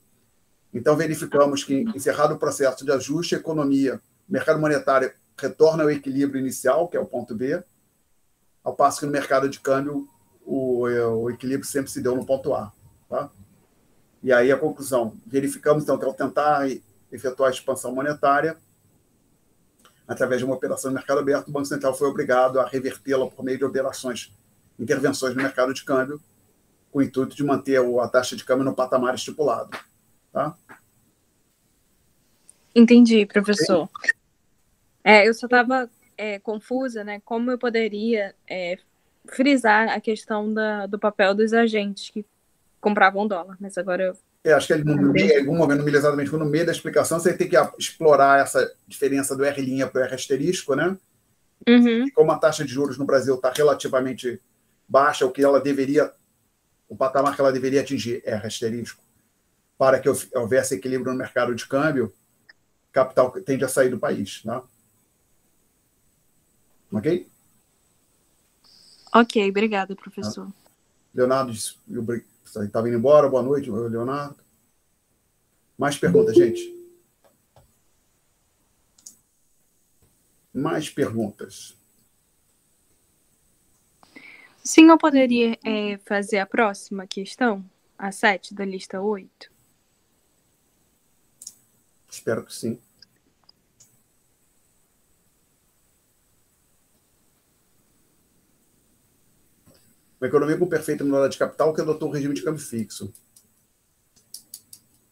Então, verificamos que, encerrado o processo de ajuste, a economia, o mercado monetário retorna ao equilíbrio inicial, que é o ponto B, ao passo que no mercado de câmbio o equilíbrio sempre se deu no ponto A. Tá? E aí a conclusão, verificamos então que ao tentar efetuar a expansão monetária, através de uma operação no mercado aberto, o Banco Central foi obrigado a revertê-la por meio de intervenções no mercado de câmbio, com o intuito de manter a taxa de câmbio no patamar estipulado. Tá? Entendi, professor. Eu só estava confusa, né? Como eu poderia frisar a questão do papel dos agentes que compravam dólar, mas agora eu... acho que em algum momento, exatamente no meio da explicação, você tem que explorar essa diferença do R' para o R asterisco, né? Uhum. E como a taxa de juros no Brasil está relativamente baixa, o patamar que ela deveria atingir R asterisco, para que houvesse equilíbrio no mercado de câmbio, capital tende a sair do país. Né? Ok? Ok, obrigada, professor. Leonardo estava indo embora. Boa noite, Leonardo. Mais perguntas, gente? Mais perguntas? O senhor poderia fazer a próxima questão, a 7 da lista 8? Espero que sim. Uma economia com perfeita minoria de capital que adotou o regime de câmbio fixo.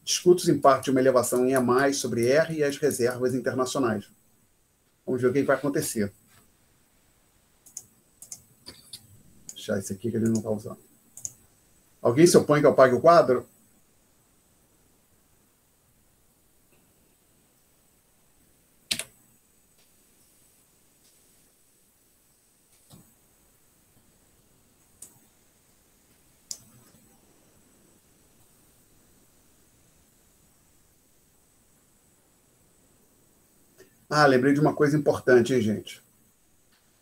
Discute em parte uma elevação em E+, sobre R e as reservas internacionais. Vamos ver o que vai acontecer. Vou deixar esse aqui que ele não está usando. Alguém se opõe que eu pague o quadro? Lembrei de uma coisa importante, hein, gente?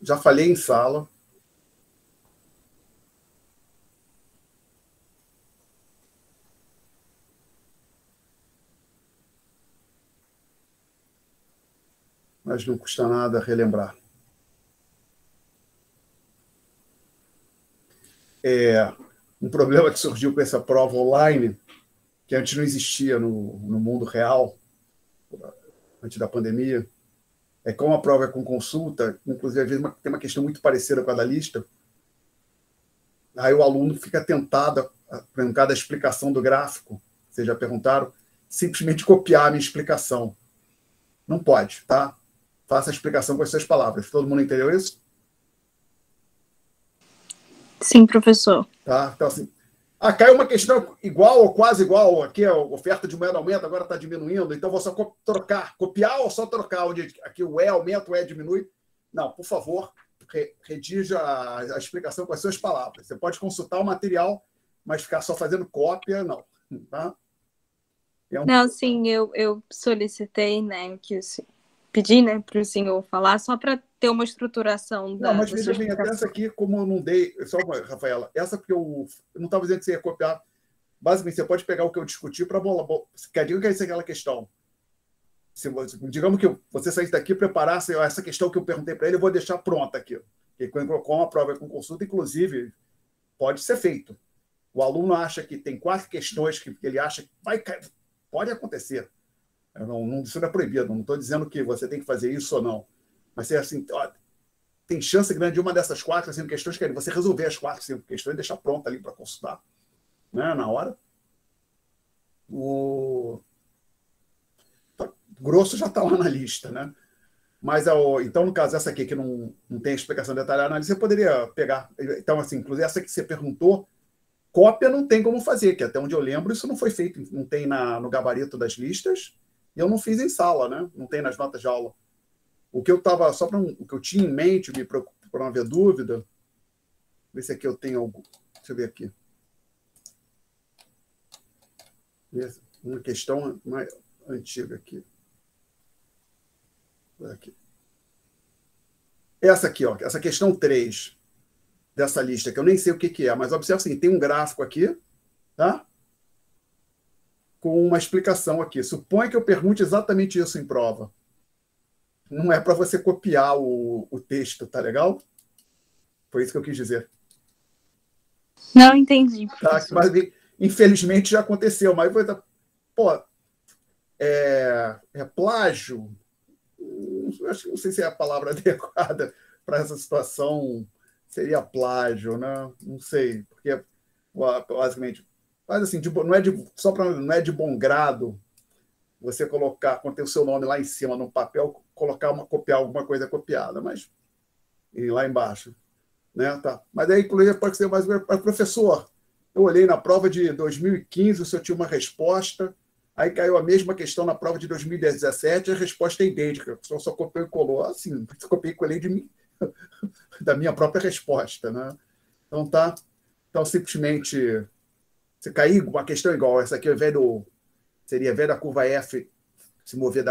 Já falei em sala. Mas não custa nada relembrar. Um problema que surgiu com essa prova online, que antes não existia no mundo real, antes da pandemia, como a prova é com consulta, inclusive às vezes tem uma questão muito parecida com a da lista, aí o aluno fica tentado, por cada explicação do gráfico, vocês já perguntaram, simplesmente copiar a minha explicação. Não pode, tá? Faça a explicação com as suas palavras. Todo mundo entendeu isso? Sim, professor. Tá? Então, assim, caiu uma questão igual ou quase igual, aqui a oferta de moeda aumenta, agora está diminuindo, então vou só trocar, copiar ou só trocar, onde aqui o E aumenta, o E diminui. Não, por favor, redija a explicação com as suas palavras. Você pode consultar o material, mas ficar só fazendo cópia, não. Tá? Não, sim, eu solicitei, né, pedi, né, para o senhor falar, só para ter uma estruturação da... Não, mas veja bem, até essa aqui, como eu não dei... Só, Rafaela, essa porque eu não estava dizendo que você ia copiar. Basicamente, você pode pegar o que eu discuti para bola. Diga que é aquela questão. Digamos que você saísse daqui e preparasse essa questão que eu perguntei para ele, eu vou deixar pronta aqui. Porque com a prova e com consulta, inclusive, pode ser feito. O aluno acha que tem 4 questões que ele acha que pode acontecer. Isso não é proibido, não estou dizendo que você tem que fazer isso ou não. Mas assim, tem chance grande de uma dessas 4 5 questões que você resolver as 4 5 questões e deixar pronta ali para consultar, né, na hora. O grosso já está lá na lista, né? Mas, então, no caso, essa aqui que não tem explicação detalhada, você poderia pegar. Então, assim, inclusive essa que você perguntou, cópia não tem como fazer, que até onde eu lembro, isso não foi feito, não tem no gabarito das listas, e eu não fiz em sala, né? Não tem nas notas de aula. O que eu estava, o que eu tinha em mente, me preocupa para não haver dúvida, ver se aqui eu tenho algo. Deixa eu ver aqui. Uma questão mais antiga aqui. Essa aqui, ó, essa questão 3 dessa lista, que eu nem sei o que é, mas observe assim, tem um gráfico aqui, tá? Com uma explicação aqui. Suponha que eu pergunte exatamente isso em prova. Não é para você copiar o texto, tá legal? Foi isso que eu quis dizer. Não entendi, Tá? professor. Mas, infelizmente, já aconteceu. Mas, pô, plágio? Acho que não sei se é a palavra adequada para essa situação. Seria plágio, né? Não sei, porque, basicamente, mas assim, não é de bom grado você colocar, quando tem o seu nome lá em cima no papel, copiar alguma coisa copiada, mas e lá embaixo, né? Tá. Mas aí, inclusive, pode ser mais professor. Eu olhei na prova de 2015, o senhor tinha uma resposta, aí caiu a mesma questão na prova de 2017, a resposta é idêntica, o senhor só copiou e colou. Assim, copiei e colei de mim, da minha própria resposta, né? Então, tá. Então, simplesmente, se cair uma questão igual essa aqui, seria, ao invés da curva F se mover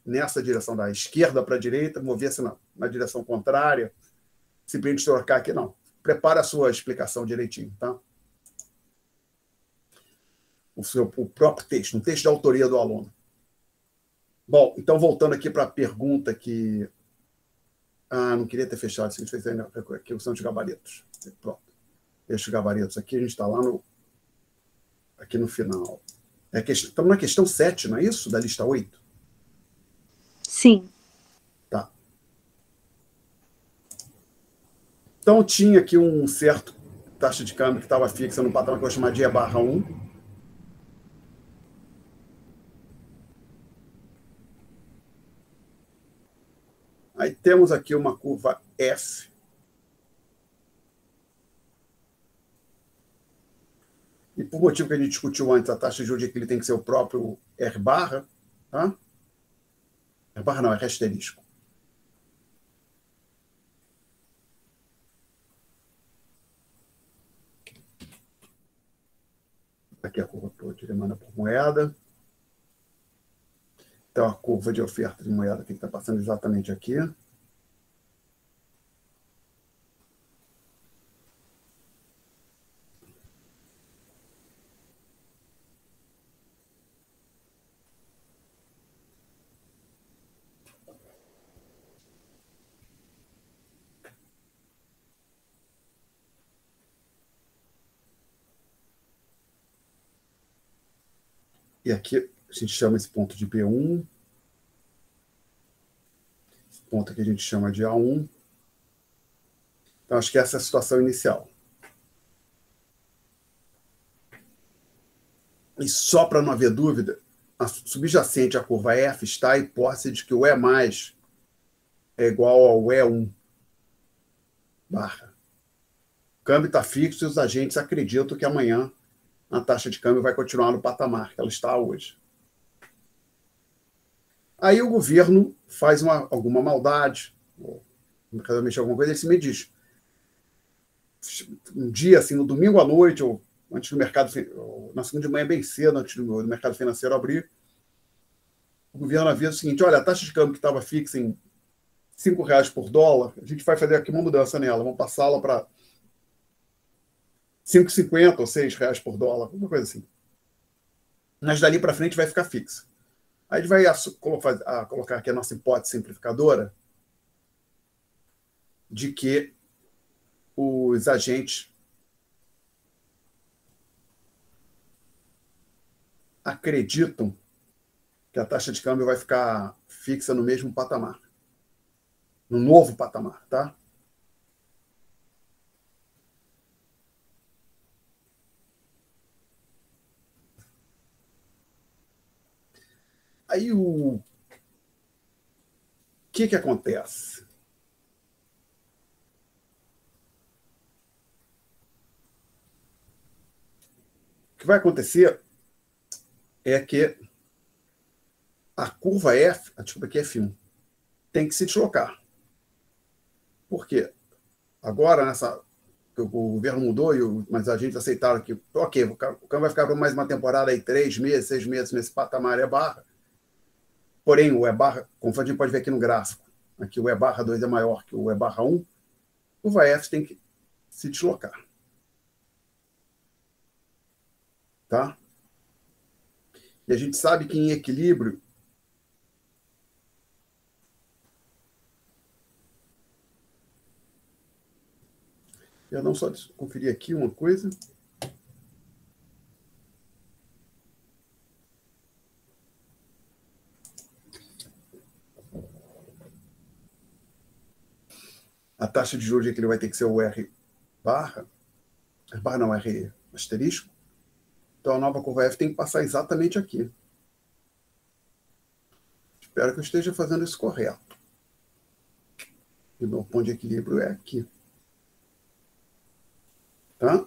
nessa direção da esquerda para a direita, mover-se na direção contrária, simplesmente trocar aqui, não. Prepara a sua explicação direitinho, tá? O próprio texto, um texto de autoria do aluno. Bom, então, voltando aqui para a pergunta que... não queria ter fechado isso, aqui são os gabaritos. Pronto. Deixa os gabaritos aqui, a gente está lá aqui no final. Estamos na questão 7, não é isso? Da lista 8? Sim. Tá. Então, tinha aqui um certo taxa de câmbio que estava fixa no patamar que eu vou chamar de E/1. Aí temos aqui uma curva F. E por motivo que a gente discutiu antes, a taxa de juros de equilíbrio tem que ser o próprio R barra, tá? R barra não, é asterisco. Aqui a curva de demanda por moeda. Então, a curva de oferta de moeda que está passando exatamente aqui. E aqui a gente chama esse ponto de B1. Esse ponto aqui a gente chama de A1. Então, acho que essa é a situação inicial. E só para não haver dúvida, a subjacente à curva F está a hipótese de que o E mais é igual ao E1 barra. O câmbio está fixo e os agentes acreditam que amanhã a taxa de câmbio vai continuar no patamar que ela está hoje. Aí o governo faz alguma maldade, ou quer mexer alguma coisa, ele se me diz. Um dia, assim, no domingo à noite, ou antes do mercado, ou na segunda de manhã, bem cedo, antes do mercado financeiro abrir, o governo avisa o seguinte: olha, a taxa de câmbio que estava fixa em R$ 5 por dólar, a gente vai fazer aqui uma mudança nela, vamos passá-la para 5,50 ou R$ 6 por dólar, alguma coisa assim. Mas dali para frente vai ficar fixa. Aí a gente vai colocar aqui a nossa hipótese simplificadora de que os agentes acreditam que a taxa de câmbio vai ficar fixa no mesmo patamar, no novo patamar, tá? Aí o que acontece? O que vai acontecer é que a curva F, desculpa, aqui é F1, tem que se deslocar. Por quê? Agora, o governo mudou, mas a gente aceitaram que, ok, o câmbio vai ficar por mais uma temporada aí, 3 meses, 6 meses nesse patamar E barra. Porém, o E barra, conforme a gente pode ver aqui no gráfico, aqui o E barra 2 é maior que o E barra 1, o curva F tem que se deslocar. Tá? E a gente sabe que em equilíbrio, Perdão, só conferir aqui uma coisa. A taxa de juros que ele vai ter que ser o R barra, barra não, R asterisco. Então a nova curva F tem que passar exatamente aqui. Espero que eu esteja fazendo isso correto. E o meu ponto de equilíbrio é aqui. Tá?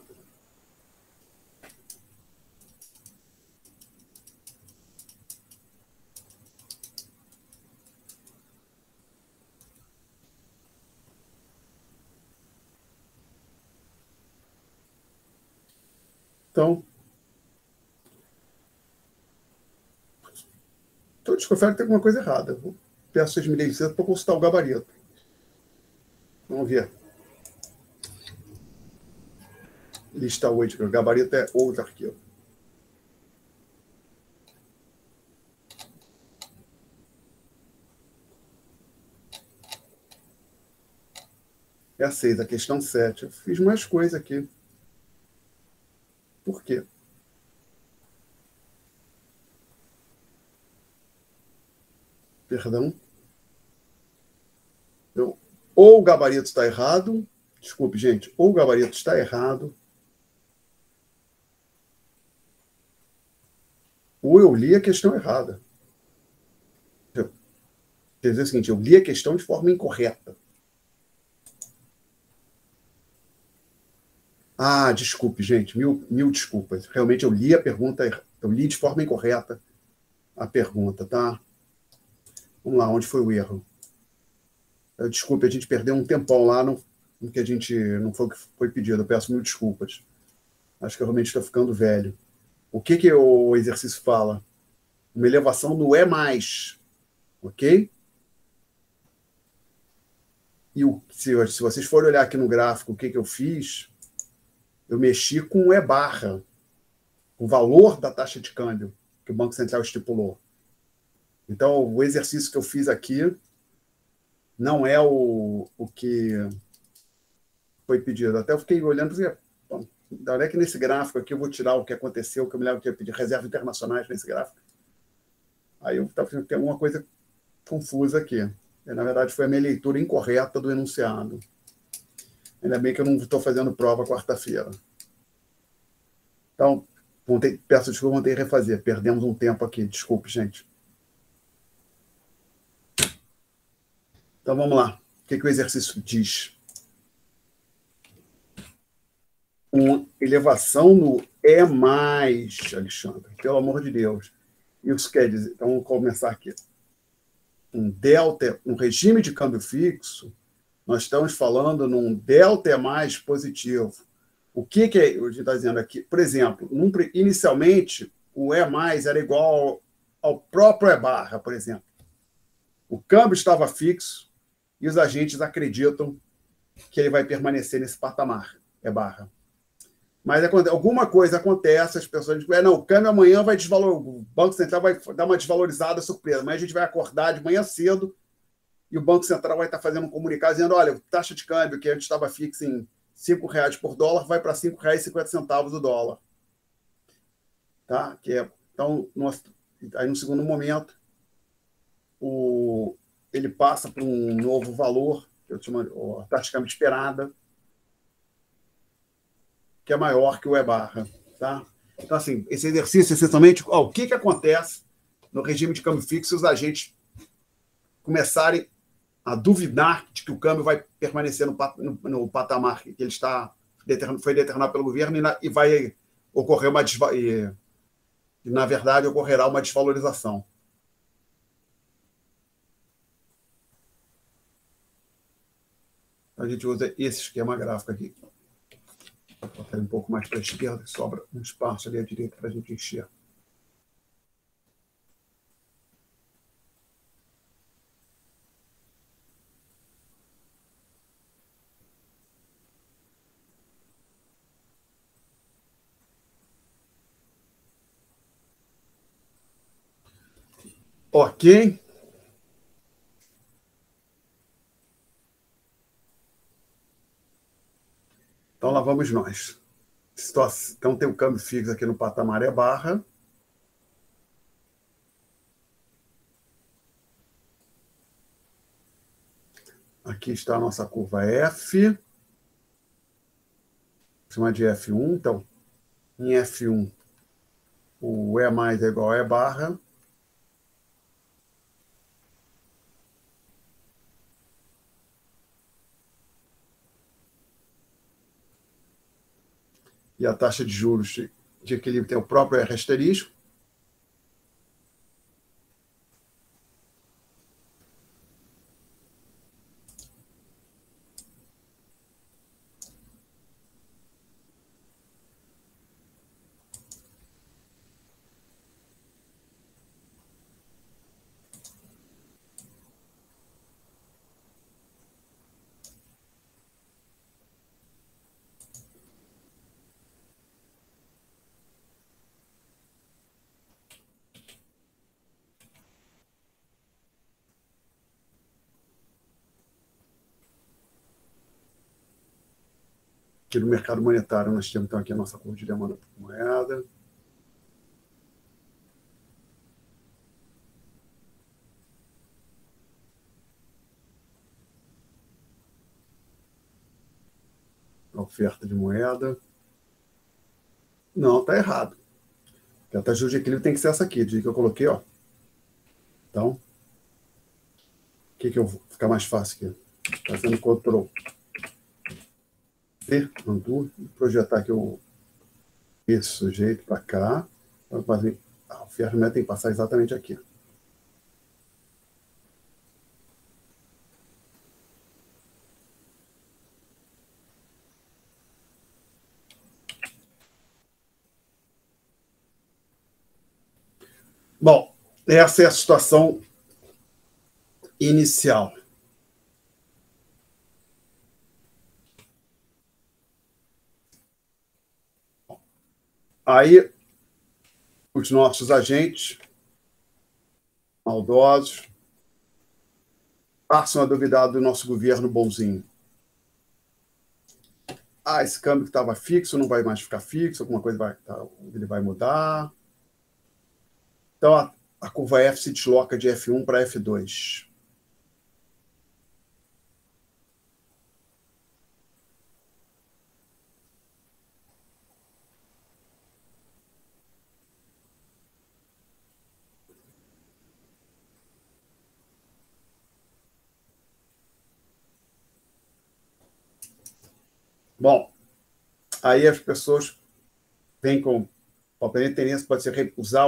Então, estou desconfiado que tem alguma coisa errada. Peço vocês me deem licença para consultar o gabarito. Vamos ver. Lista 8, o gabarito é outro arquivo. É a 6, a questão 7. Eu fiz mais coisa aqui. Por quê? Perdão. Ou o gabarito está errado. Desculpe, gente. Ou o gabarito está errado. Ou eu li a questão errada. Quer dizer o seguinte, eu li a questão de forma incorreta. Ah, desculpe, gente. Mil desculpas. Realmente eu li a pergunta, eu li de forma incorreta a pergunta, tá? Vamos lá, onde foi o erro? Desculpe, a gente perdeu um tempão lá no que a gente não foi o que foi pedido. Eu peço mil desculpas. Acho que eu realmente estou ficando velho. O que o exercício fala? Uma elevação no E+, ok? E se vocês forem olhar aqui no gráfico o que eu fiz, eu mexi com o E barra, o valor da taxa de câmbio que o Banco Central estipulou. Então, o exercício que eu fiz aqui não é o que foi pedido. Até eu fiquei olhando e falei, olha que nesse gráfico aqui eu vou tirar o que aconteceu, que eu me lembro que eu pedi reservas internacionais nesse gráfico. Aí eu estava pensando que tem alguma coisa confusa aqui. E, na verdade, foi a minha leitura incorreta do enunciado. Ainda bem que eu não estou fazendo prova quarta-feira. Então, peço desculpa, vou ter que refazer. Perdemos um tempo aqui. Desculpe, gente. Então, vamos lá. O que o exercício diz? Uma elevação no E+, Alexandre. Pelo amor de Deus. Isso quer dizer... Então, vamos começar aqui. Um delta, um regime de câmbio fixo, nós estamos falando num delta E+ positivo. O que a gente está dizendo aqui? Por exemplo, inicialmente, o E+ era igual ao próprio E barra, por exemplo. O câmbio estava fixo e os agentes acreditam que ele vai permanecer nesse patamar, E barra. Mas alguma coisa acontece, as pessoas dizem, não, o câmbio amanhã vai desvalorizar, o Banco Central vai dar uma desvalorizada surpresa, mas a gente vai acordar de manhã cedo e o Banco Central vai estar fazendo um comunicado dizendo, olha, a taxa de câmbio que antes estava fixa em R$ 5 por dólar vai para R$ 5,50 o dólar. Tá? Então, aí no segundo momento, ele passa para um novo valor, que eu chamo a taxa de câmbio esperada, que é maior que o E barra. Tá? Então, assim, esse exercício, essencialmente, o que acontece no regime de câmbio fixo se os agentes começarem a duvidar de que o câmbio vai permanecer no patamar que ele foi determinado pelo governo e vai ocorrer na verdade, ocorrerá uma desvalorização. A gente usa esse esquema gráfico aqui. Vou botar um pouco mais para a esquerda, que sobra um espaço ali à direita para a gente encher. Ok. vamos nós. Então, tem o câmbio fixo aqui no patamar é barra. Aqui está a nossa curva F. Vou chamar de F1. Então, em F1, o E mais é igual a E barra. E a taxa de juros de equilíbrio tem o próprio R asterisco. Aqui no mercado monetário, nós temos então aqui a nossa curva de demanda por moeda. A oferta de moeda. Não, está errado. A taxa de juros de equilíbrio tem que ser essa aqui, que eu coloquei, ó. Então, o que eu vou ficar mais fácil aqui? Fazendo Ctrl T, projetar aqui esse sujeito para cá. A oferta tem que passar exatamente aqui. Bom, essa é a situação inicial. Aí, os nossos agentes maldosos passam a duvidar do nosso governo bonzinho. Esse câmbio que estava fixo não vai mais ficar fixo, alguma coisa ele vai mudar. Então, a curva F se desloca de F1 para F2. Bom, aí as pessoas vêm com a primeira tendência pode ser usar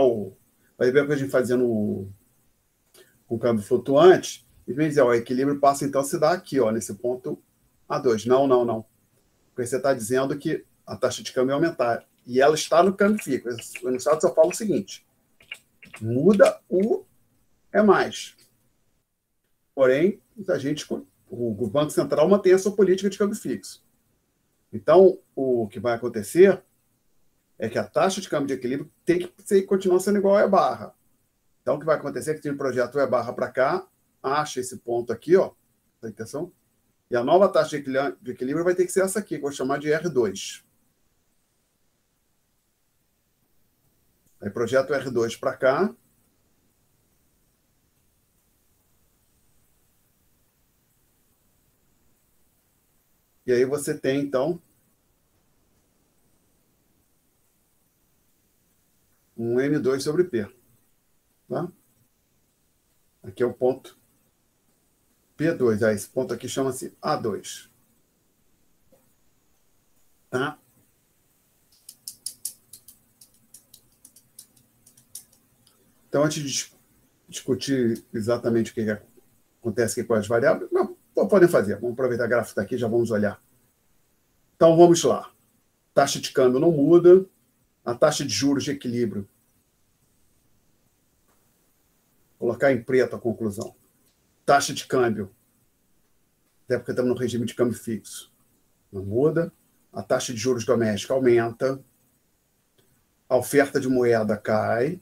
vai ver o que a gente fazia com o câmbio flutuante, e vem dizer, o equilíbrio passa então a se dar aqui, ó, nesse ponto A2. Não. Porque você está dizendo que a taxa de câmbio é aumentar. E ela está no câmbio fixo. O enunciado só fala o seguinte: muda o é mais. Porém, o Banco Central mantém a sua política de câmbio fixo. Então, o que vai acontecer é que a taxa de câmbio de equilíbrio tem que continuar sendo igual a E barra. Então, o que vai acontecer é que tem um projeto E barra para cá, acha esse ponto aqui, ó, tá atenção? E a nova taxa de equilíbrio vai ter que ser essa aqui, que eu vou chamar de R2. Aí projeto R2 para cá. E aí você tem, então, um M2 sobre P. Tá? Aqui é o ponto P2. Esse ponto aqui chama-se A2. Tá? Então, antes de discutir exatamente o que acontece aqui com as variáveis, podem fazer. Vamos aproveitar a gráfica aqui e já vamos olhar. Então, vamos lá. Taxa de câmbio não muda. A taxa de juros de equilíbrio. Vou colocar em preto a conclusão. Taxa de câmbio. Até porque estamos no regime de câmbio fixo. Não muda. A taxa de juros doméstica aumenta. A oferta de moeda cai.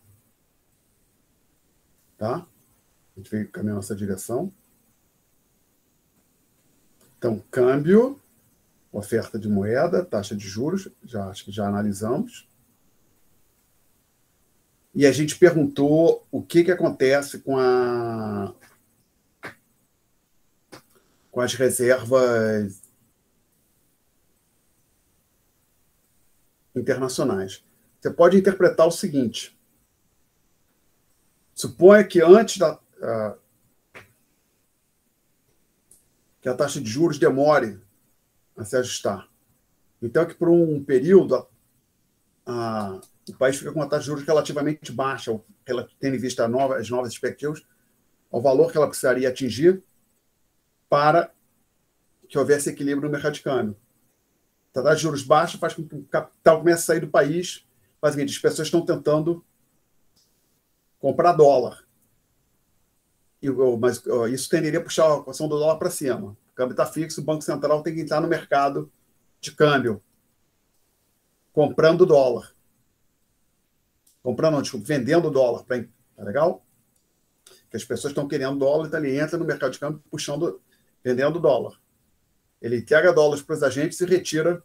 Tá? A gente veio caminhando nessa direção. Então, câmbio Oferta de moeda, taxa de juros, acho que já analisamos. E a gente perguntou o que acontece com as reservas internacionais. Você pode interpretar o seguinte: suponha que antes que a taxa de juros demore a se ajustar. Então, que por um período o país fica com uma taxa de juros relativamente baixa, tendo em vista as novas expectativas, ao valor que ela precisaria atingir para que houvesse equilíbrio no mercado de câmbio. A taxa de juros baixa faz com que o capital comece a sair do país. Basicamente, as pessoas estão tentando comprar dólar. Mas isso tenderia a puxar a cotação do dólar para cima. O câmbio está fixo, o Banco Central tem que entrar no mercado de câmbio, comprando dólar. Vendendo dólar. Tá legal? Que as pessoas estão querendo dólar, então ele entra no mercado de câmbio vendendo dólar. Ele entrega dólares para os agentes e retira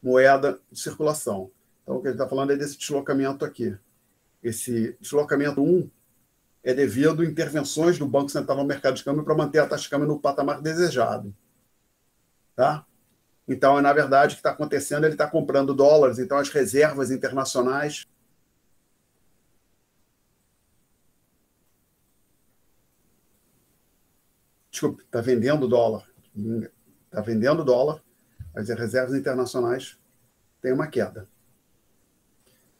moeda de circulação. Então, o que ele está falando é desse deslocamento aqui. Esse deslocamento 1 é devido a intervenções do Banco Central no mercado de câmbio para manter a taxa de câmbio no patamar desejado. Tá? Então, na verdade, o que está acontecendo, ele está comprando dólares, então as reservas internacionais está vendendo dólar. Está vendendo dólar, mas as reservas internacionais têm uma queda.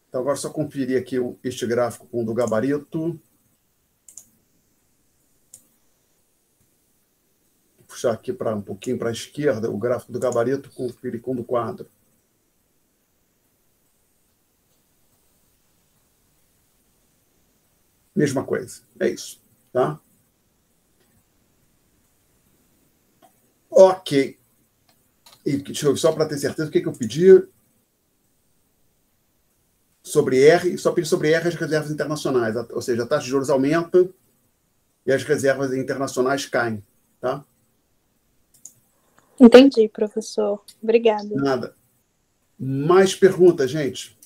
Então, agora só conferir aqui este gráfico com o do gabarito. Vou puxar aqui um pouquinho para a esquerda o gráfico do gabarito com o do quadro. Mesma coisa. É isso. Tá? Ok. E deixa eu, só para ter certeza, o que eu pedi? Sobre R, só pedi sobre R as reservas internacionais, ou seja, a taxa de juros aumenta e as reservas internacionais caem, tá? Entendi, professor. Obrigada. Nada. Mais perguntas, gente?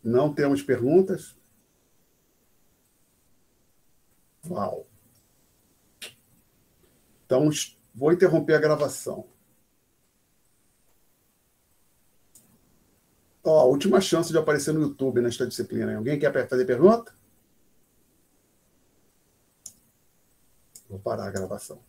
Não temos perguntas? Uau. Então, vou interromper a gravação. Ó, a última chance de aparecer no YouTube nesta disciplina. Alguém quer fazer pergunta? Vou parar a gravação.